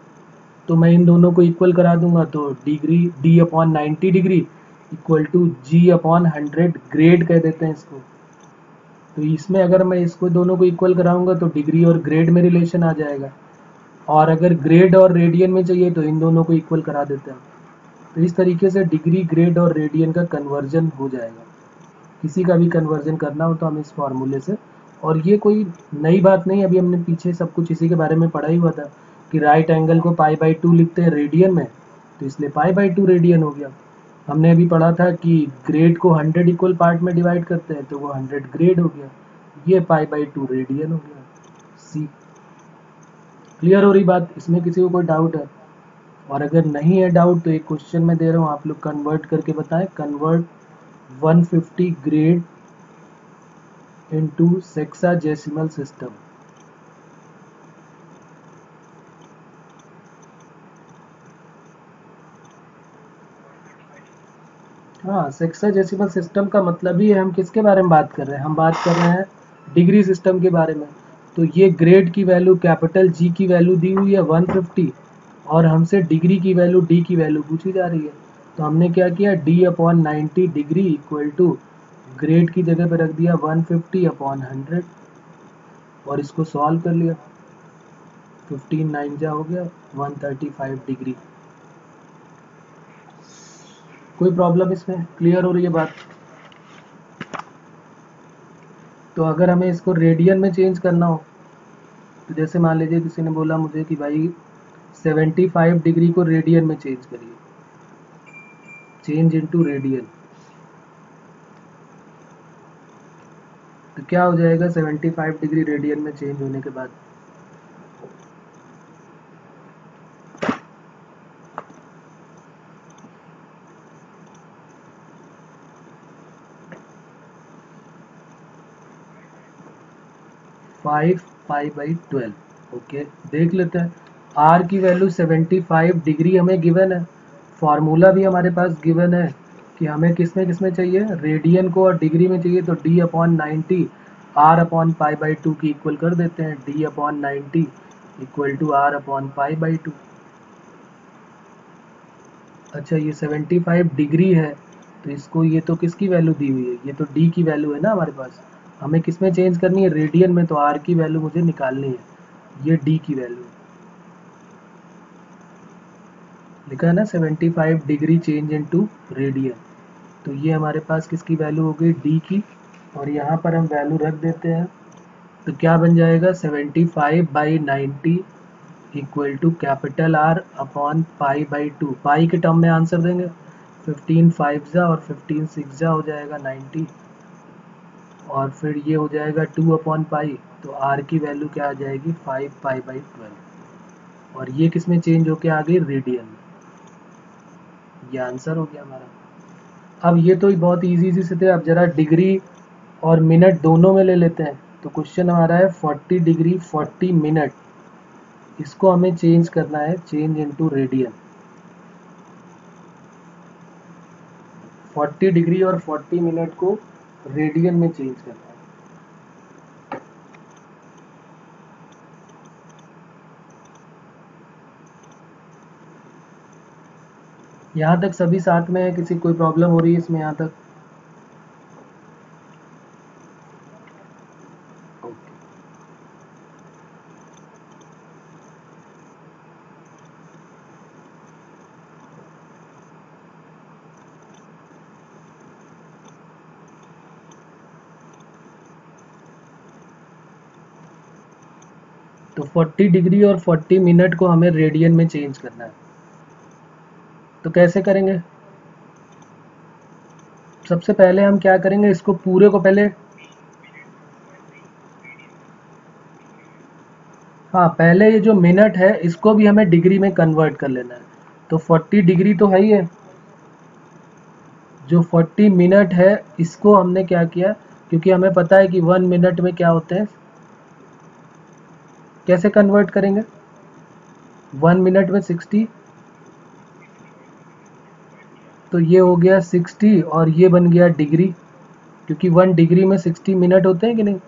Speaker 1: तो मैं इन दोनों को इक्वल करा दूंगा। तो degree, D upon 90 degree equal to G upon 100 grade कह देते हैं इसको। तो इसमें अगर मैं इसको दोनों को इक्वल कराऊंगा तो डिग्री और ग्रेड में रिलेशन आ जाएगा, और अगर ग्रेड और रेडियन में चाहिए तो इन दोनों को इक्वल करा देते हैं। तो इस तरीके से डिग्री, ग्रेड और रेडियन का कन्वर्जन हो जाएगा। किसी का भी कन्वर्जन करना हो तो हम इस फॉर्मूले से, और ये कोई नई बात नहीं, अभी हमने पीछे सब कुछ इसी के बारे में पढ़ा ही हुआ था कि राइट एंगल को π/2 लिखते हैं रेडियन में, तो इसलिए π/2 रेडियन हो गया। हमने अभी पढ़ा था कि ग्रेड को 100 इक्वल पार्ट में डिवाइड करते हैं तो वो 100 ग्रेड हो गया, ये π/2 रेडियन हो गया। सी क्लियर हो रही बात? इसमें किसी को कोई डाउट है? और अगर नहीं है डाउट तो एक क्वेश्चन में दे रहा हूँ, आप लोग कन्वर्ट करके बताएं। Convert 150 grade into sexagesimal system। हाँ, सेक्साजेसिमल सिस्टम का मतलब ही है, हम किसके बारे में बात कर रहे हैं, हम बात कर रहे हैं डिग्री सिस्टम के बारे में। तो ये ग्रेड की वैल्यू, कैपिटल जी की वैल्यू दी हुई है 150, और हमसे डिग्री की वैल्यू, डी की वैल्यू पूछी जा रही है। तो हमने क्या किया, D upon 90 degree equal to grade की जगह पे रख दिया 150 अपॉन 100 और इसको सॉल्व कर लिया। 15 9 जा हो गया 135 डिग्री। कोई प्रॉब्लम इसमें? क्लियर हो रही है बात? तो अगर हमें इसको रेडियन में चेंज करना हो, तो जैसे मान लीजिए किसी ने बोला मुझे कि भाई 75 डिग्री को रेडियन में चेंज करिए, चेंज इनटू रेडियन, तो क्या हो जाएगा 75 डिग्री रेडियन में चेंज होने के बाद? फाइव π/12। ओके, देख लेते हैं। r की वैल्यू 75 डिग्री हमें गिवन है, फॉर्मूला भी हमारे पास गिवन है कि हमें किस में चाहिए, रेडियन को और डिग्री में चाहिए, तो d/90 r/π/2 की इक्वल कर देते हैं, d/90 इक्वल टू r/π/2। अच्छा ये 75 डिग्री है, तो इसको ये तो किसकी वैल्यू दी हुई है, ये तो d की वैल्यू है ना हमारे पास, हमें किस में चेंज करनी है, रेडियन में, तो r की वैल्यू मुझे निकालनी है, ये d की वैल्यू लिखा है ना, 75 डिग्री चेंज इनटू रेडियन, तो ये हमारे पास किसकी वैल्यू हो गई, d की, और यहाँ पर हम वैल्यू रख देते हैं, तो क्या बन जाएगा 75/90 इक्वल टू कैपिटल R/π/2, पाई के टर्म में आंसर देंगे, 15 5 जा और 15 6 जा हो जाएगा 90, और फिर ये हो जाएगा 2/π, तो R की वैल्यू क्या आ जाएगी 5π/12, और ये किस में चेंज होके आ गई, रेडियन में, ये आंसर हो गया हमारा। अब ये तो बहुत इजी से थे, अब जरा डिग्री और मिनट दोनों में ले लेते हैं, तो क्वेश्चन हमारा है 40 डिग्री 40 मिनट, इसको हमें चेंज करना है, चेंज इनटू रेडियन, 40 डिग्री और 40 मिनट को रेडियन में चेंज करना है। यहाँ तक सभी साथ में है, किसी कोई प्रॉब्लम हो रही है इसमें यहाँ तक? ओके, तो 40 डिग्री और 40 मिनट को हमें रेडियन में चेंज करना है, तो कैसे करेंगे? सबसे पहले हम क्या करेंगे, इसको पूरे को पहले, हाँ पहले ये जो मिनट है इसको भी हमें डिग्री में कन्वर्ट कर लेना है, तो 40 डिग्री तो है ही है, जो 40 मिनट है इसको हमने क्या किया, क्योंकि हमें पता है कि 1 मिनट में क्या होते हैं, कैसे कन्वर्ट करेंगे, 1 मिनट में 60, तो ये हो गया 60 और ये बन गया डिग्री, क्योंकि 1 डिग्री में 60 मिनट होते हैं कि नहीं,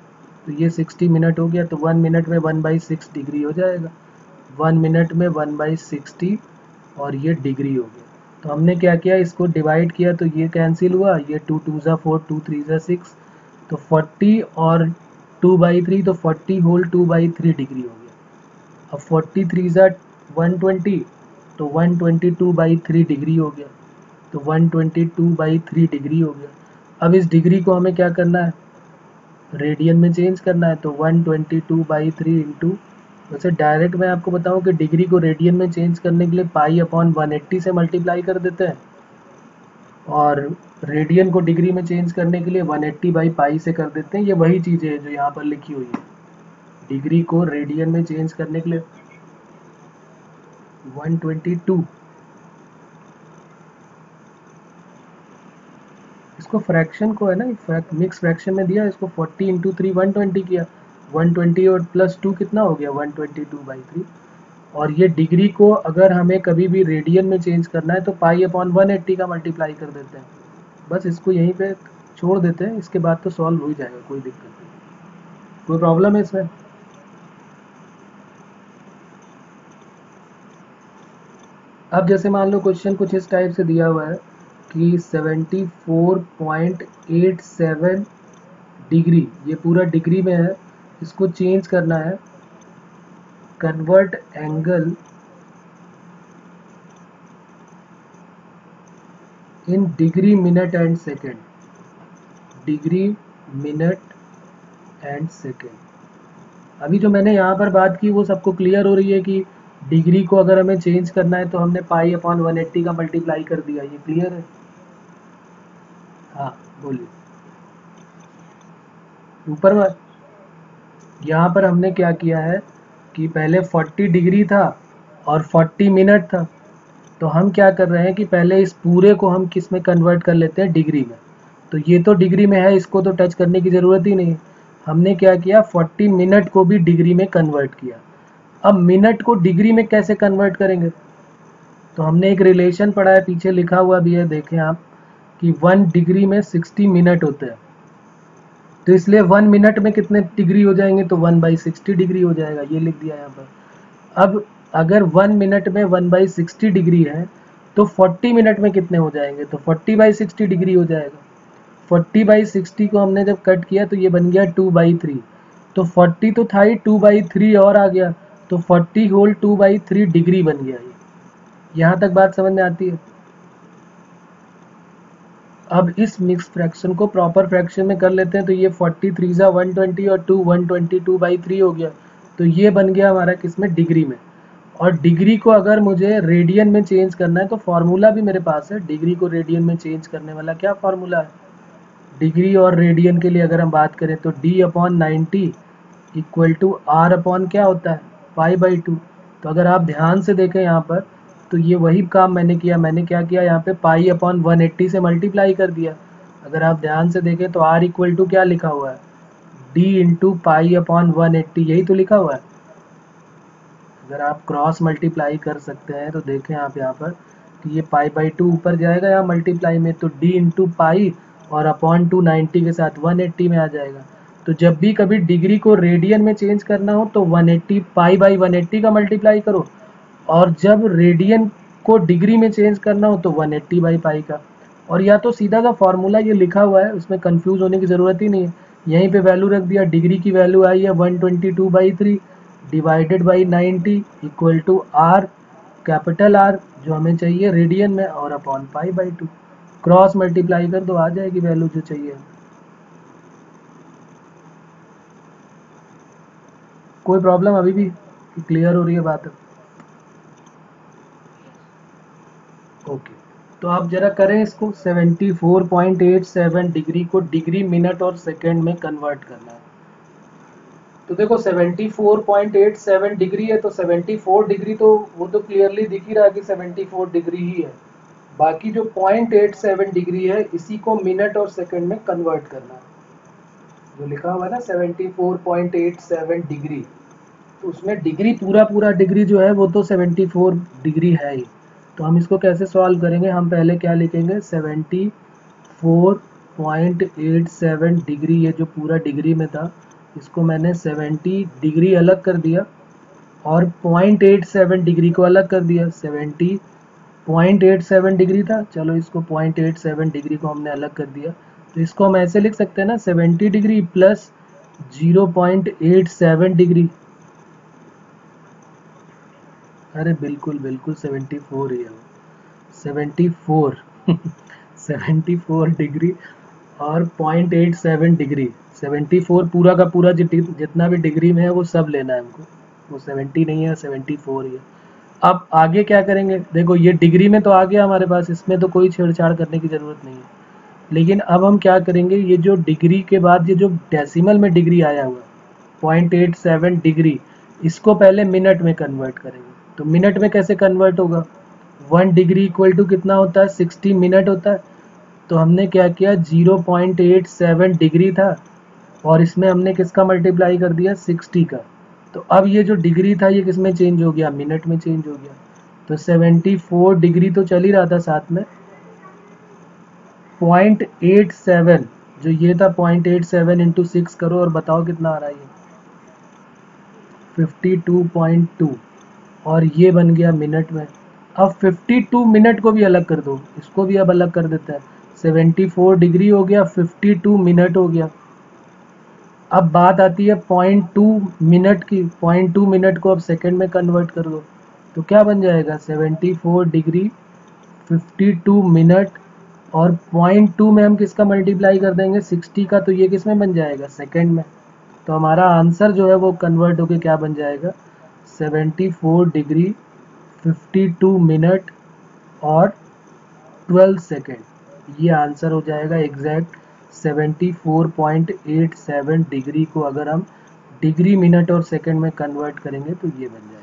Speaker 1: तो ये 60 मिनट हो गया, तो 1 मिनट में 1/6 डिग्री हो जाएगा, 1 मिनट में 1/60 और ये डिग्री हो गया। तो हमने क्या किया, इसको डिवाइड किया, तो ये कैंसिल हुआ, ये 2 2 ज़ा 4, 2 3 ज़ा 6, तो 40 और 2/3, तो 40 होल 2/3 डिग्री हो गया। अब 40 3 ज़ा 120, तो 122/3 डिग्री हो गया, तो 122/3 डिग्री हो गया। अब इस डिग्री को हमें क्या करना है, रेडियन में चेंज करना है, तो 122/3 इंटू, वैसे डायरेक्ट मैं आपको बताऊं कि डिग्री को रेडियन में चेंज करने के लिए π/180 से मल्टीप्लाई कर देते हैं, और रेडियन को डिग्री में चेंज करने के लिए 180/π से कर देते हैं, ये वही चीज़ें हैं जो यहाँ पर लिखी हुई है, डिग्री को रेडियन में चेंज करने के लिए 122, इसको फ्रैक्शन को है ना, मिक्स फ्रैक्शन में दिया, इसको 40 इंटू 3 120 किया, 120 और प्लस 2 कितना हो गया 122/3, और ये डिग्री को अगर हमें कभी भी रेडियन में चेंज करना है तो π/180 का मल्टीप्लाई कर देते हैं, बस इसको यहीं पे छोड़ देते हैं, इसके बाद तो सॉल्व हो ही जाएगा, कोई दिक्कत नहीं, कोई प्रॉब्लम है इसमें? अब जैसे मान लो क्वेश्चन कुछ इस टाइप से दिया हुआ है कि 74.87 डिग्री, ये पूरा डिग्री में है, इसको चेंज करना है, convert angle in degree minute and second, degree minute and second. अभी जो मैंने यहाँ पर बात की वो सबको क्लियर हो रही है कि डिग्री को अगर हमें चेंज करना है तो हमने π/180 का मल्टीप्लाई कर दिया, ये क्लियर है? हाँ बोलिए, ऊपर में यहाँ पर हमने क्या किया है कि पहले 40 डिग्री था और 40 मिनट था, तो हम क्या कर रहे हैं कि पहले इस पूरे को हम किस में कन्वर्ट कर लेते हैं, डिग्री में, तो ये तो डिग्री में है, इसको तो टच करने की ज़रूरत ही नहीं, हमने क्या किया 40 मिनट को भी डिग्री में कन्वर्ट किया। अब मिनट को डिग्री में कैसे कन्वर्ट करेंगे, तो हमने एक रिलेशन पढ़ा है, पीछे लिखा हुआ भी है, देखें आप, कि 1 डिग्री में 60 मिनट होते हैं, तो इसलिए 1 मिनट में कितने डिग्री हो जाएंगे, तो 1/60 डिग्री हो जाएगा, ये लिख दिया यहाँ पर। अब अगर 1 मिनट में 1/60 डिग्री है तो 40 मिनट में कितने हो जाएंगे, तो 40/60 डिग्री हो जाएगा। 40/60 को हमने जब कट किया तो ये बन गया 2/3, तो 40 तो था ही, 2/3 और आ गया, तो 40 होल 2/3 डिग्री बन गया। ये यहाँ तक बात समझ में आती है। अब इस मिक्स फ्रैक्शन को प्रॉपर फ्रैक्शन में कर लेते हैं, तो ये 43 120 और 2 122/3 हो गया, तो ये बन गया हमारा किसमें, डिग्री में। और डिग्री को अगर मुझे रेडियन में चेंज करना है तो फॉर्मूला भी मेरे पास है, डिग्री को रेडियन में चेंज करने वाला क्या फॉर्मूला है, डिग्री और रेडियन के लिए अगर हम बात करें तो d/90 equal to r upon क्या होता है, π/2। तो अगर आप ध्यान से देखें यहाँ पर, तो ये वही काम मैंने किया, मैंने क्या किया यहाँ पे π/180 से मल्टीप्लाई कर दिया। अगर आप ध्यान से देखें तो r इक्वल टू क्या लिखा हुआ है, d इंटू π/180, यही तो लिखा हुआ है। अगर आप क्रॉस मल्टीप्लाई कर सकते हैं तो देखें आप यहाँ पर कि ये π/2 ऊपर जाएगा यहाँ मल्टीप्लाई में, तो d इंटू पाई और अपॉन 290 के साथ 180 में आ जाएगा। तो जब भी कभी डिग्री को रेडियन में चेंज करना हो तो 180 π/180 का मल्टीप्लाई करो, और जब रेडियन को डिग्री में चेंज करना हो तो 180/π का। और या तो सीधा सा फॉर्मूला ये लिखा हुआ है, उसमें कंफ्यूज होने की ज़रूरत ही नहीं है, यहीं पे वैल्यू रख दिया, डिग्री की वैल्यू आई है 122/3 divided by 90 equal to R, capital R जो हमें चाहिए रेडियन में, और अपॉन π/2, क्रॉस मल्टीप्लाई कर दो, आ जाएगी वैल्यू जो चाहिए। कोई प्रॉब्लम अभी भी, क्लियर हो रही है बात? ओके, तो आप जरा करें इसको, 74.87 डिग्री को डिग्री मिनट और सेकंड में कन्वर्ट करना है। तो देखो 74.87 डिग्री है, तो 74 डिग्री तो वो तो क्लियरली दिख ही रहा है कि 74 डिग्री ही है। बाकी जो 0.87 डिग्री है इसी को मिनट और सेकंड में कन्वर्ट करना है, जो लिखा हुआ है ना 74.87 डिग्री, तो उसमें डिग्री पूरा डिग्री जो है वो तो 74 डिग्री है ही। तो हम इसको कैसे सॉल्व करेंगे, हम पहले क्या लिखेंगे, 74.87 डिग्री, ये जो पूरा डिग्री में था इसको मैंने 70 डिग्री अलग कर दिया और 0.87 डिग्री को अलग कर दिया। 70.87 डिग्री था, चलो इसको 0.87 डिग्री को हमने अलग कर दिया, तो इसको हम ऐसे लिख सकते हैं ना, 70 डिग्री प्लस 0.87 डिग्री। अरे बिल्कुल बिल्कुल 74 ही है, 74 74 डिग्री और 0.87 डिग्री, 74 पूरा का पूरा जितना भी डिग्री में है वो सब लेना है हमको, वो 70 नहीं है, 74 ही है। अब आगे क्या करेंगे, देखो ये डिग्री में तो आ गया हमारे पास, इसमें तो कोई छेड़छाड़ करने की ज़रूरत नहीं है। लेकिन अब हम क्या करेंगे, ये जो डिग्री के बाद ये जो डेसिमल में डिग्री आया हुआ 0.87 डिग्री, इसको पहले मिनट में कन्वर्ट करेंगे। तो मिनट में कैसे कन्वर्ट होगा, 1 डिग्री इक्वल टू कितना होता है, 60 मिनट होता है। तो हमने क्या किया, 0.87 डिग्री था और इसमें हमने किसका मल्टीप्लाई कर दिया, 60 का। तो अब ये जो डिग्री था ये किस में चेंज हो गया, मिनट में चेंज हो गया। तो 74 डिग्री तो चल ही रहा था, साथ में 0.87, जो ये था 0.87 इंटू 6 करो और बताओ कितना आ रहा है, ये 52.2, और ये बन गया मिनट में। अब 52 मिनट को भी अलग कर दो, इसको भी अब अलग कर देते हैं, 74 डिग्री हो गया, 52 मिनट हो गया। अब बात आती है 0.2 मिनट की, 0.2 मिनट को अब सेकंड में कन्वर्ट कर दो, तो क्या बन जाएगा, 74 डिग्री 52 मिनट, और 0.2 में हम किसका मल्टीप्लाई कर देंगे, 60 का, तो ये किस में बन जाएगा, सेकंड में। तो हमारा आंसर जो है वो कन्वर्ट होके क्या बन जाएगा, 74 डिग्री 52 मिनट और 12 सेकेंड, ये आंसर हो जाएगा एग्जैक्ट। 74.87 डिग्री को अगर हम डिग्री मिनट और सेकंड में कन्वर्ट करेंगे तो ये बन जाएगा।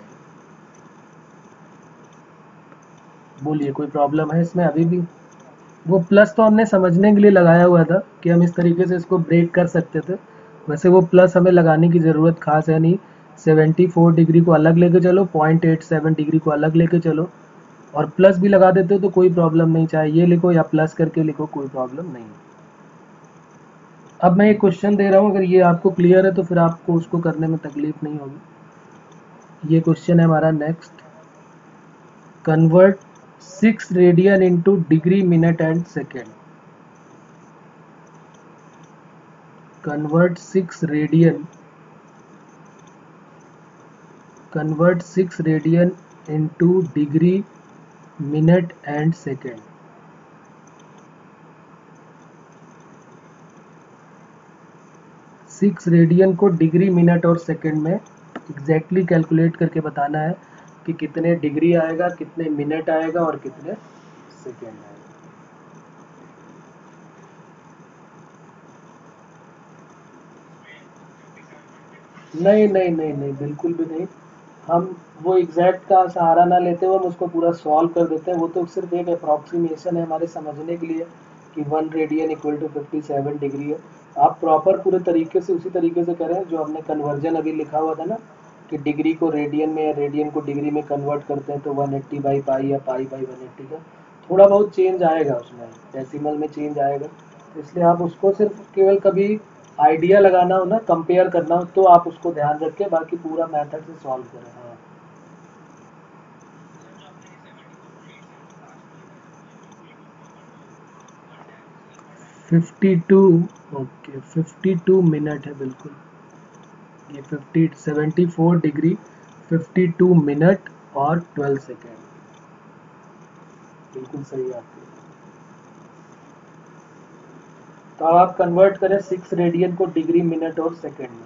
Speaker 1: बोलिए कोई प्रॉब्लम है इसमें अभी भी? वो प्लस तो हमने समझने के लिए लगाया हुआ था कि हम इस तरीके से इसको ब्रेक कर सकते थे, वैसे वो प्लस हमें लगाने की ज़रूरत खास है नहीं। 74 डिग्री को अलग लेके चलो, 0.87 डिग्री को अलग लेके चलो, और प्लस भी लगा देते हो तो कोई प्रॉब्लम नहीं, चाहे ये लिखो या प्लस करके लिखो, कोई प्रॉब्लम नहीं। अब मैं एक क्वेश्चन दे रहा हूँ, अगर ये आपको क्लियर है तो फिर आपको उसको करने में तकलीफ नहीं होगी। ये क्वेश्चन है हमारा next, convert 6 radian into degree minute and second. convert 6 radian convert 6 radian into degree minute and second। 6 radian को डिग्री मिनट और सेकंड में एग्जैक्टली कैलकुलेट करके बताना है कि कितने डिग्री आएगा, कितने मिनट आएगा और कितने सेकंड आएगा। नहीं नहीं नहीं नहीं, बिल्कुल भी नहीं। हम वो एग्जैक्ट का सहारा ना लेते हुए हम उसको पूरा सॉल्व कर देते हैं। वो तो सिर्फ एक अप्रॉक्सीमेशन है हमारे समझने के लिए कि 1 रेडियन इक्वल टू 57 डिग्री है। आप प्रॉपर पूरे तरीके से उसी तरीके से करें जो हमने कन्वर्जन अभी लिखा हुआ था ना, कि डिग्री को रेडियन में या रेडियन को डिग्री में कन्वर्ट करते हैं तो 180 बाई पाई या पाई बाई 180 का थोड़ा बहुत चेंज आएगा, उसमें डेसिमल में चेंज आएगा। तो इसलिए आप उसको सिर्फ केवल कभी आइडिया लगाना हो ना, कंपेयर करना हो, तो आप उसको ध्यान रखें, बाकी पूरा मेथड से सॉल्व करें। हाँ 52, ओके 52 मिनट है बिल्कुल। ये 74 डिग्री 52 मिनट और 12 सेकेंड, बिल्कुल सही है आपकी। तो अब आप कन्वर्ट करें 6 रेडियन को डिग्री मिनट और सेकेंड में।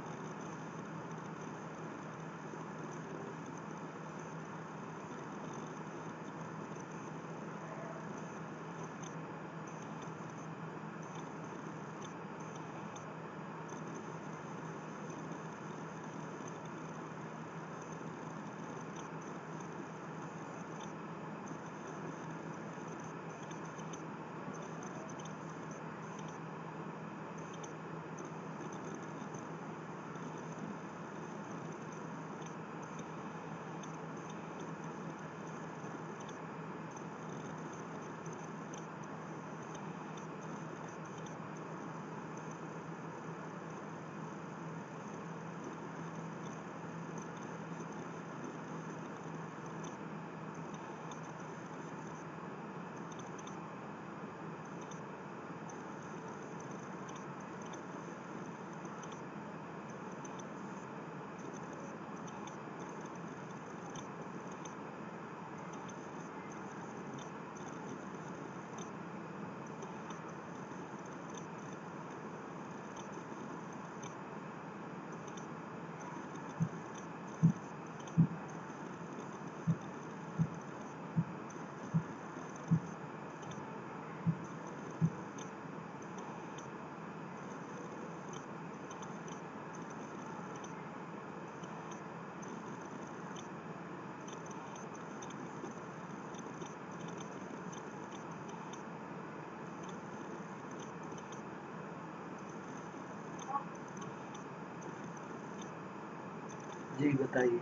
Speaker 1: जी बताइए।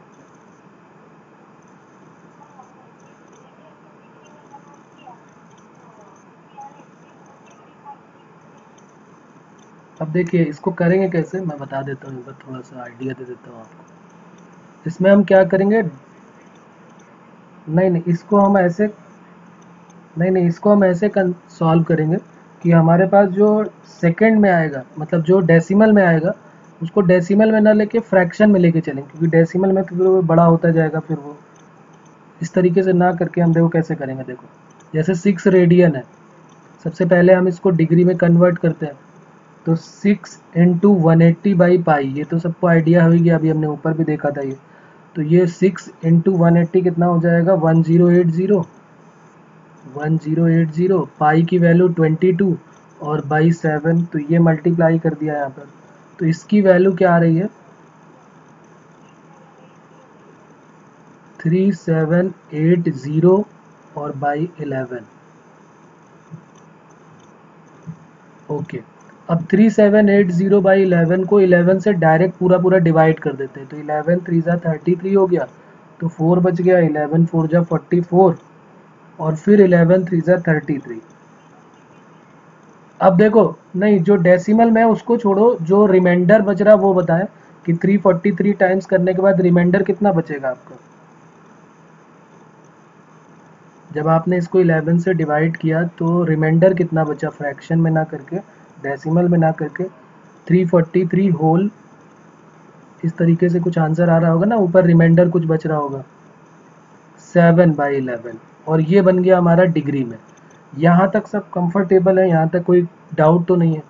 Speaker 1: अब देखिए इसको करेंगे कैसे, मैं बता देता हूँ, एक बार थोड़ा सा आइडिया दे देता हूँ आपको। इसमें हम क्या करेंगे, नहीं नहीं इसको हम ऐसे, नहीं नहीं इसको हम ऐसे सॉल्व करेंगे कि हमारे पास जो सेकंड में आएगा, मतलब जो डेसिमल में आएगा, उसको डेसिमल में ना लेके फ्रैक्शन में लेके चलेंगे, क्योंकि डेसिमल में तो फिर वो बड़ा होता जाएगा। फिर वो इस तरीके से ना करके हम देखो कैसे करेंगे। देखो जैसे 6 रेडियन है, सबसे पहले हम इसको डिग्री में कन्वर्ट करते हैं, तो 6 इंटू 180 बाई पाई, ये तो सबको आइडिया होगी, अभी हमने ऊपर भी देखा था ये। तो ये 6 इंटू 180 कितना हो जाएगा, 1080, 1080, पाई की वैल्यू 22 और बाई 7, तो ये मल्टीप्लाई कर दिया यहाँ पर। तो इसकी वैल्यू क्या आ रही है, 3780 और बाई 11। ओके, अब 3780 बाई 11 को 11 से डायरेक्ट पूरा पूरा डिवाइड कर देते हैं, तो 11 3 जा 33 हो गया, तो 4 बच गया, 11 4 जा 44 और फिर 11 3 ज़ा 33। अब देखो, नहीं, जो डेसिमल में उसको छोड़ो, जो रिमाइंडर बच रहा वो बताएं कि 343 टाइम्स करने के बाद रिमाइंडर कितना बचेगा आपका। जब आपने इसको 11 से डिवाइड किया तो रिमाइंडर कितना बचा, फ्रैक्शन में ना करके, डेसिमल में ना करके, 343 होल, इस तरीके से कुछ आंसर आ रहा होगा ना, ऊपर रिमाइंडर कुछ बच रहा होगा, 7/11, और ये बन गया हमारा डिग्री में। यहाँ तक सब कंफर्टेबल है, यहाँ तक कोई डाउट तो नहीं है।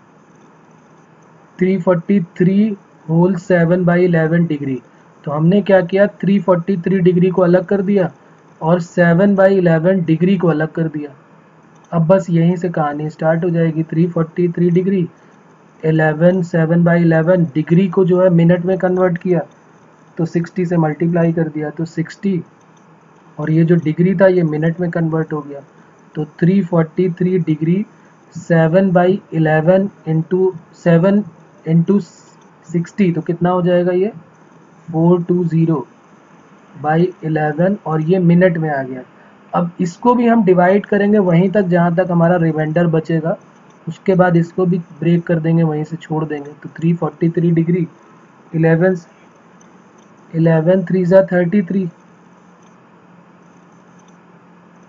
Speaker 1: 343 होल 7/11 डिग्री। तो हमने क्या किया, 343 डिग्री को अलग कर दिया और 7/11 डिग्री को अलग कर दिया। अब बस यहीं से कहानी स्टार्ट हो जाएगी। 343 डिग्री, 11 7/11 डिग्री को जो है मिनट में कन्वर्ट किया, तो 60 से मल्टीप्लाई कर दिया तो 60, और ये जो डिग्री था ये मिनट में कन्वर्ट हो गया। तो 343 डिग्री 7/11 इंटू 7 इंटू 60, तो कितना हो जाएगा ये, 420/11, और ये मिनट में आ गया। अब इसको भी हम डिवाइड करेंगे वहीं तक जहाँ तक हमारा रिमाइंडर बचेगा, उसके बाद इसको भी ब्रेक कर देंगे, वहीं से छोड़ देंगे। तो 343 डिग्री, 11 11 3 ज़ा 33,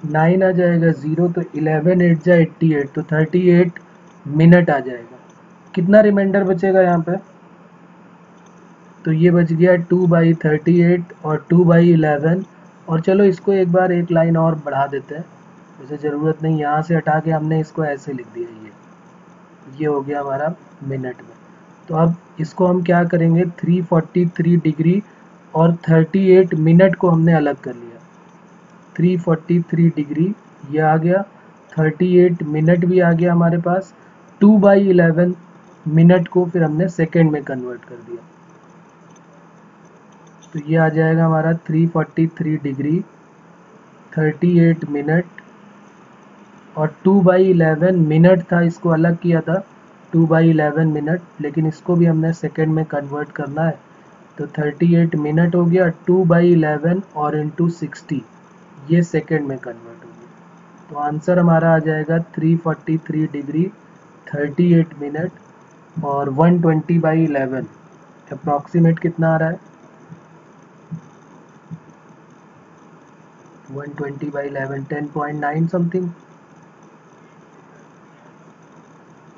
Speaker 1: 9 आ जाएगा, 0 तो 11 8 जा 88, तो 38 मिनट आ जाएगा। कितना रिमाइंडर बचेगा यहाँ पे, तो ये बच गया 2/38 और 2/11। और चलो इसको एक बार एक लाइन और बढ़ा देते हैं, वैसे ज़रूरत नहीं, यहाँ से हटा के हमने इसको ऐसे लिख दिया, ये हो गया हमारा मिनट में। तो अब इसको हम क्या करेंगे, 343 डिग्री और 38 मिनट को हमने अलग कर लिया। 343 डिग्री ये आ गया, 38 मिनट भी आ गया हमारे पास, 2/11 मिनट को फिर हमने सेकेंड में कन्वर्ट कर दिया। तो ये आ जाएगा हमारा 343 डिग्री, 38 मिनट, और 2/11 मिनट था, इसको अलग किया था 2/11 मिनट, लेकिन इसको भी हमने सेकेंड में कन्वर्ट करना है। तो 38 मिनट हो गया 2/11 और इंटू 60, ये सेकेंड में कन्वर्ट हो गया। तो आंसर हमारा आ जाएगा 343 डिग्री 38 मिनट और 120/11। अप्रॉक्सीमेट कितना आ रहा है, 120/11, 10.9 समथिंग।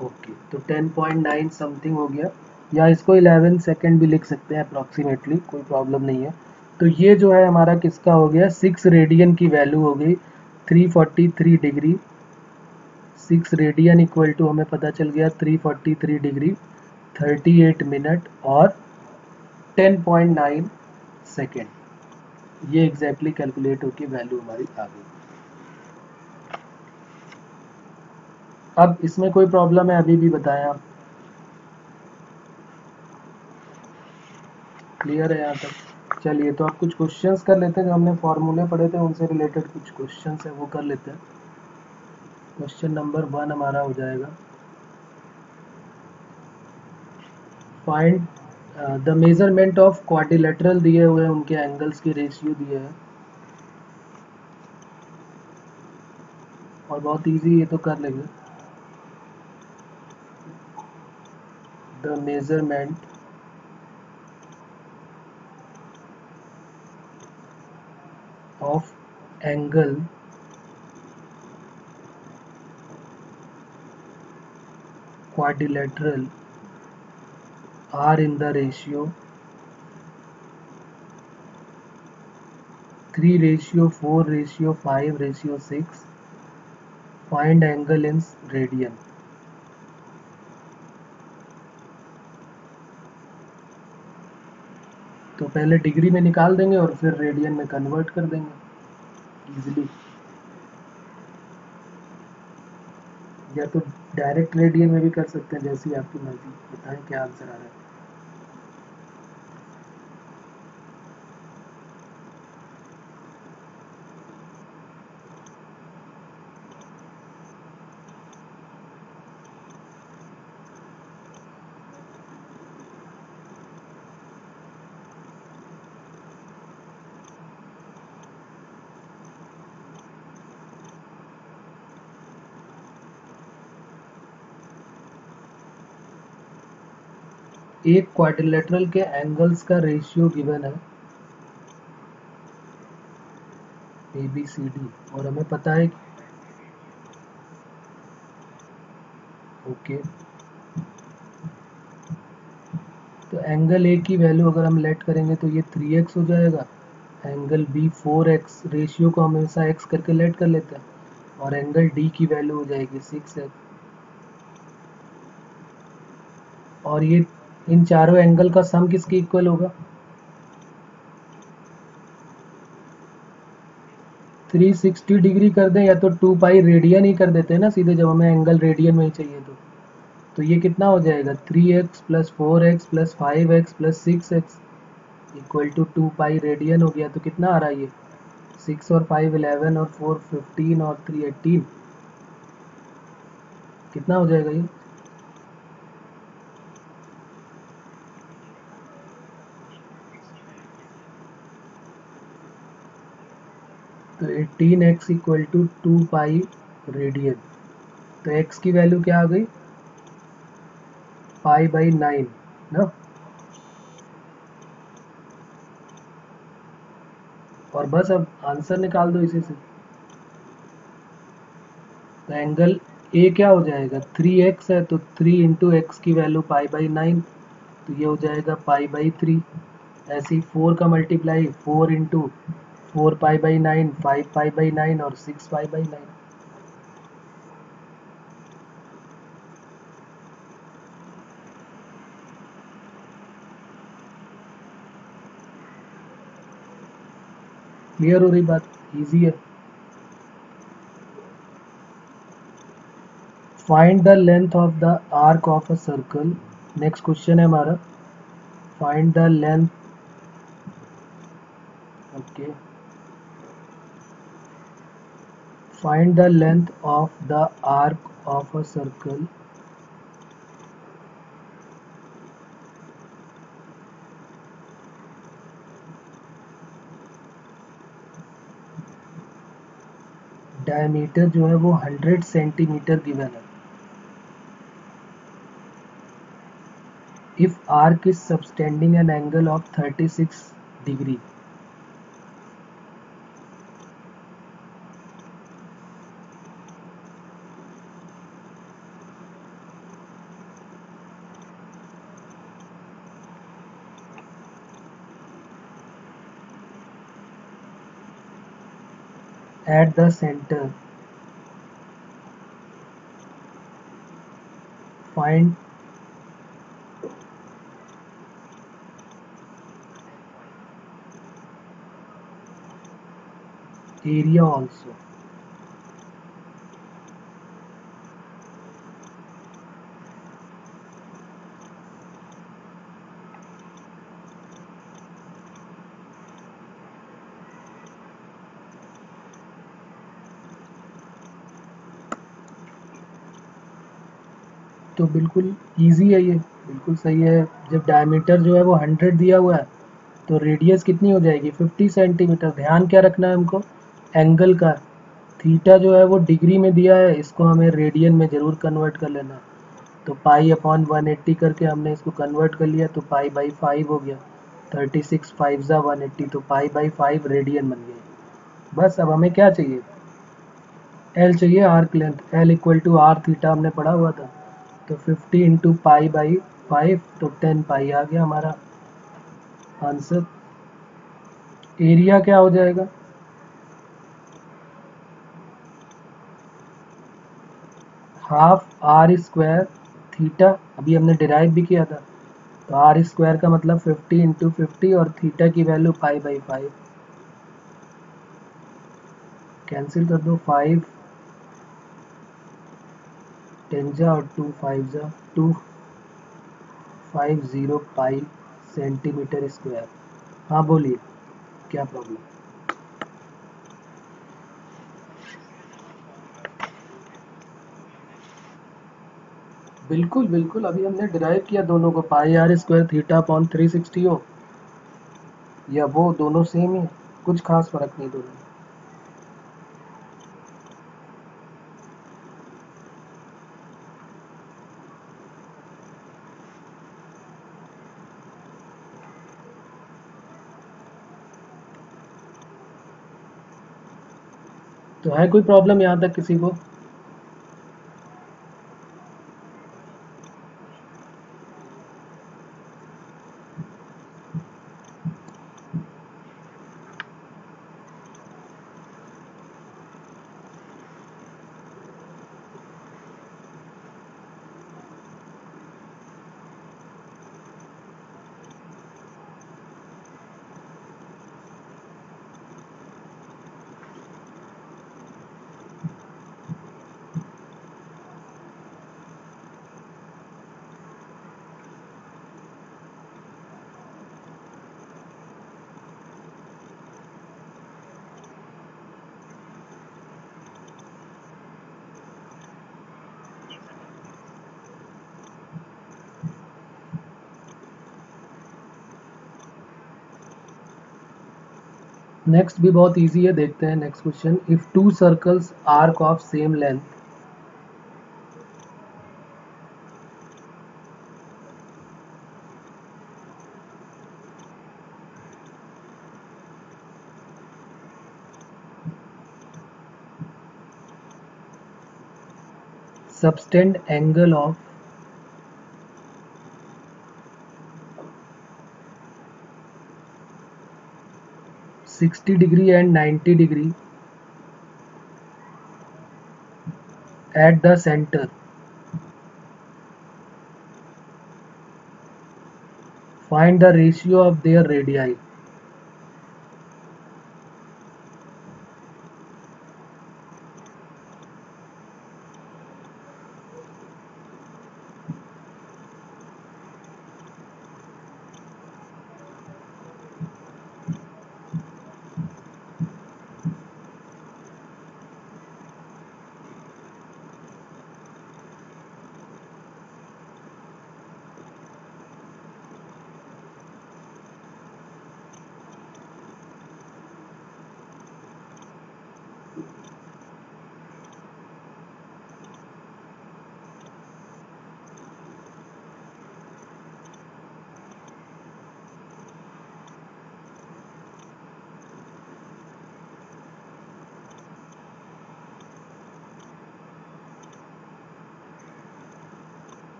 Speaker 1: ओके, तो 10.9 समथिंग हो गया, या इसको 11 सेकेंड भी लिख सकते हैं अप्रॉक्सीमेटली, कोई प्रॉब्लम नहीं है। तो ये जो है हमारा किसका हो गया, 6 रेडियन की वैल्यू हो गई 343 डिग्री। 6 रेडियन इक्वल टू हमें पता चल गया 343 डिग्री 38 मिनट और 10.9 सेकेंड। ये एग्जैक्टली कैलकुलेट होकर वैल्यू हमारी आ गई। अब इसमें कोई प्रॉब्लम है अभी भी बताएं आप, क्लियर है यहाँ तक। चलिए, तो आप कुछ क्वेश्चंस कर लेते हैं, जो हमने फॉर्मूले पढ़े थे उनसे रिलेटेड कुछ क्वेश्चंस है वो कर लेते हैं। क्वेश्चन नंबर 1 हमारा हो जाएगा, find the measurement of quadrilateral, दिए हुए हैं उनके एंगल्स की रेशियो दिए हैं, और बहुत इजी, ये तो कर लेंगे। The measurement of angle quadrilateral are in the ratio 3:4:5:6. Find angle in radian. तो पहले डिग्री में निकाल देंगे और फिर रेडियन में कन्वर्ट कर देंगे इजीली, या तो डायरेक्ट रेडियन में भी कर सकते हैं, जैसी आपकी मर्जी, बताएं क्या आंसर आ रहा है। एक क्वाड्रिलेटरल के एंगल्स का रेशियो गिवन है ABCD और हमें पता है ओके, तो एंगल ए की वैल्यू अगर हम लेट करेंगे तो ये 3x हो जाएगा, एंगल बी 4x, रेशियो को हमेशा x करके लेट कर लेते हैं, और एंगल डी की वैल्यू हो जाएगी 6x। और ये इन चारों एंगल का सम किसके इक्वल होगा? 360 डिग्री कर दें या तो 2 पाई रेडियन ही कर देते हैं ना सीधे, जब हमें एंगल रेडियन में ही चाहिए तो ये कितना हो जाएगा 3x plus 4x plus 5x plus 6x equal to 2 pi radian हो गया। तो कितना आ रहा है ये 6 और 5 11 और 4 15 और 3 18, कितना हो जाएगा ये? तो 18x equal to 2 pi radian. तो x की वैल्यू क्या आ गई पाई बाई 9 ना, और बस अब आंसर निकाल दो इसी से। तो एंगल ए क्या हो जाएगा 3x है, तो 3 इंटू एक्स की वैल्यू पाई बाई 9, तो ये हो जाएगा पाई बाई 3। ऐसे ही 4 का multiply 4 into 4 pi by 9, 5 pi by 9 और 6 पाई बाई 9। क्लियर हो रही बात? इजी है। Find the length of the arc of a circle. Next question है हमारा, find the length, okay, find the length of the arc of a circle diameter जो है वो 100 सेंटीमीटर गिवन है। If arc is subtending an angle of 36 degree, at the center find area also। तो बिल्कुल easy है ये, बिल्कुल सही है। जब डायमीटर जो है वो 100 दिया हुआ है तो रेडियस कितनी हो जाएगी 50 सेंटीमीटर। ध्यान क्या रखना है हमको, एंगल का, थीटा जो है वो डिग्री में दिया है, इसको हमें रेडियन में ज़रूर कन्वर्ट कर लेना है। तो पाई अपॉन 180 करके हमने इसको कन्वर्ट कर लिया, तो पाई बाई 5 हो गया, 36 5 ज़ा 180, तो पाई बाई 5 रेडियन बन गया। बस अब हमें क्या चाहिए, एल चाहिए, arc length, L equal to R theta हमने पढ़ा हुआ था। तो 50 इंटू पाई बाई 5, तो 10 पाई आ गया हमारा आंसर। एरिया क्या हो जाएगा, हाफ आर स्क्वायर थीटा, अभी हमने डिराइव भी किया था। तो आर स्क्वायर का मतलब 50 इंटू 50 और थीटा की वैल्यू पाई बाई 5, कैंसिल कर दो, 5 10 जा और 2 5 जा, 250 पाई सेंटीमीटर स्क्वायर। हाँ बोलिए, क्या प्रॉब्लम? बिल्कुल बिल्कुल, अभी हमने डिराइव किया दोनों को, पाई आर स्क्वायर थीटा अपॉन 360 हो या वो, दोनों सेम ही, कुछ खास फर्क नहीं दोनों में। तो है कोई प्रॉब्लम यहाँ तक किसी को? नेक्स्ट भी बहुत इजी है, देखते हैं next question. If two circles arc of same length, subtend angle of 60 degree and 90 degree at the center, find the ratio of their radii।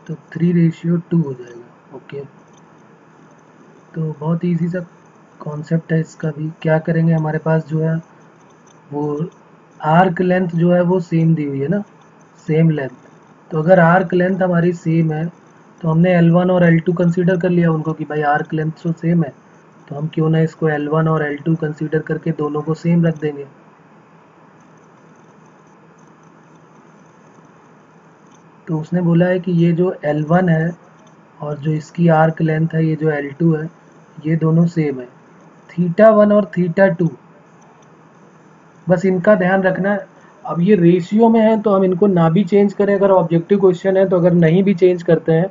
Speaker 1: तो 3:2 हो जाएगा। ओके, तो बहुत इजी सा कॉन्सेप्ट है इसका भी। क्या करेंगे, हमारे पास जो है वो आर्क लेंथ जो है वो सेम दी हुई है ना, सेम लेंथ। तो अगर आर्क लेंथ हमारी सेम है तो हमने L1 और L2 कंसीडर कर लिया उनको कि भाई आर्क लेंथ तो सेम है, तो हम क्यों ना इसको L1 और L2 कंसीडर करके दोनों को सेम रख देंगे। तो उसने बोला है कि ये जो L1 है और जो इसकी आर्क लेंथ है, ये जो L2 है, ये दोनों सेम है। θ1 और θ2, बस इनका ध्यान रखना है। अब ये रेशियो में है तो हम इनको ना भी चेंज करें, अगर ऑब्जेक्टिव क्वेश्चन है तो अगर नहीं भी चेंज करते हैं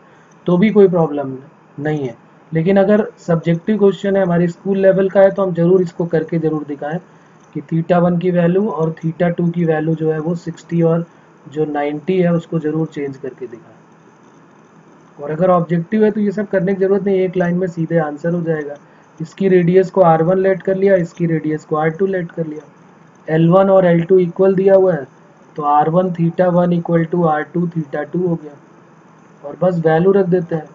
Speaker 1: तो भी कोई प्रॉब्लम नहीं है। लेकिन अगर सब्जेक्टिव क्वेश्चन है, हमारे स्कूल लेवल का है, तो हम ज़रूर इसको करके ज़रूर दिखाएं कि θ1 की वैल्यू और θ2 की वैल्यू जो है वो 60 और जो 90 है उसको ज़रूर चेंज करके दिखाएं। और अगर ऑब्जेक्टिव है तो ये सब करने की ज़रूरत नहीं, एक लाइन में सीधे आंसर हो जाएगा। इसकी रेडियस को R1 लेट कर लिया, इसकी रेडियस को R2 लेट कर लिया। L1 और L2 इक्वल दिया हुआ है तो R1 θ1 इक्वल टू R2 θ2 हो गया, और बस वैल्यू रख देते हैं।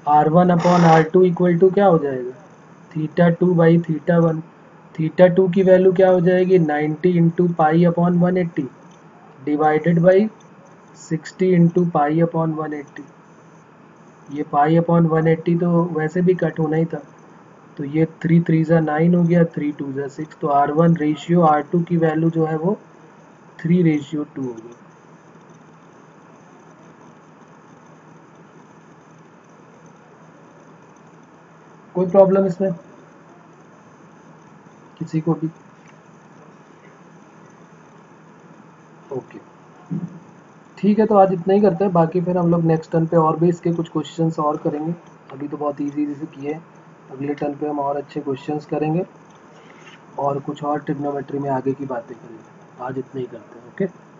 Speaker 1: R1 upon R2 equal to क्या हो जाएगा, θ2 बाई θ1। θ2 की वैल्यू क्या हो जाएगी, 90 into pi upon 180 divided by 60 into pi upon 180। ये पाई अपॉन 180 तो वैसे भी कट होना ही था, तो ये 3 3 ज़ा 9 हो गया, 3 2 ज़ा 6। तो R1 रेशियो R2 की वैल्यू जो है वो 3:2 हो गई। कोई प्रॉब्लम इसमें किसी को भी? ओके, ठीक है, तो आज इतना ही करते हैं, बाकी फिर हम लोग नेक्स्ट टर्न पे और भी इसके कुछ क्वेश्चंस और करेंगे। अभी तो बहुत इजी इजी से किए हैं, अगले टर्न पे हम और अच्छे क्वेश्चंस करेंगे और कुछ और ट्रिग्नोमेट्री में आगे की बातें करेंगे। आज इतना ही करते हैं। ओके।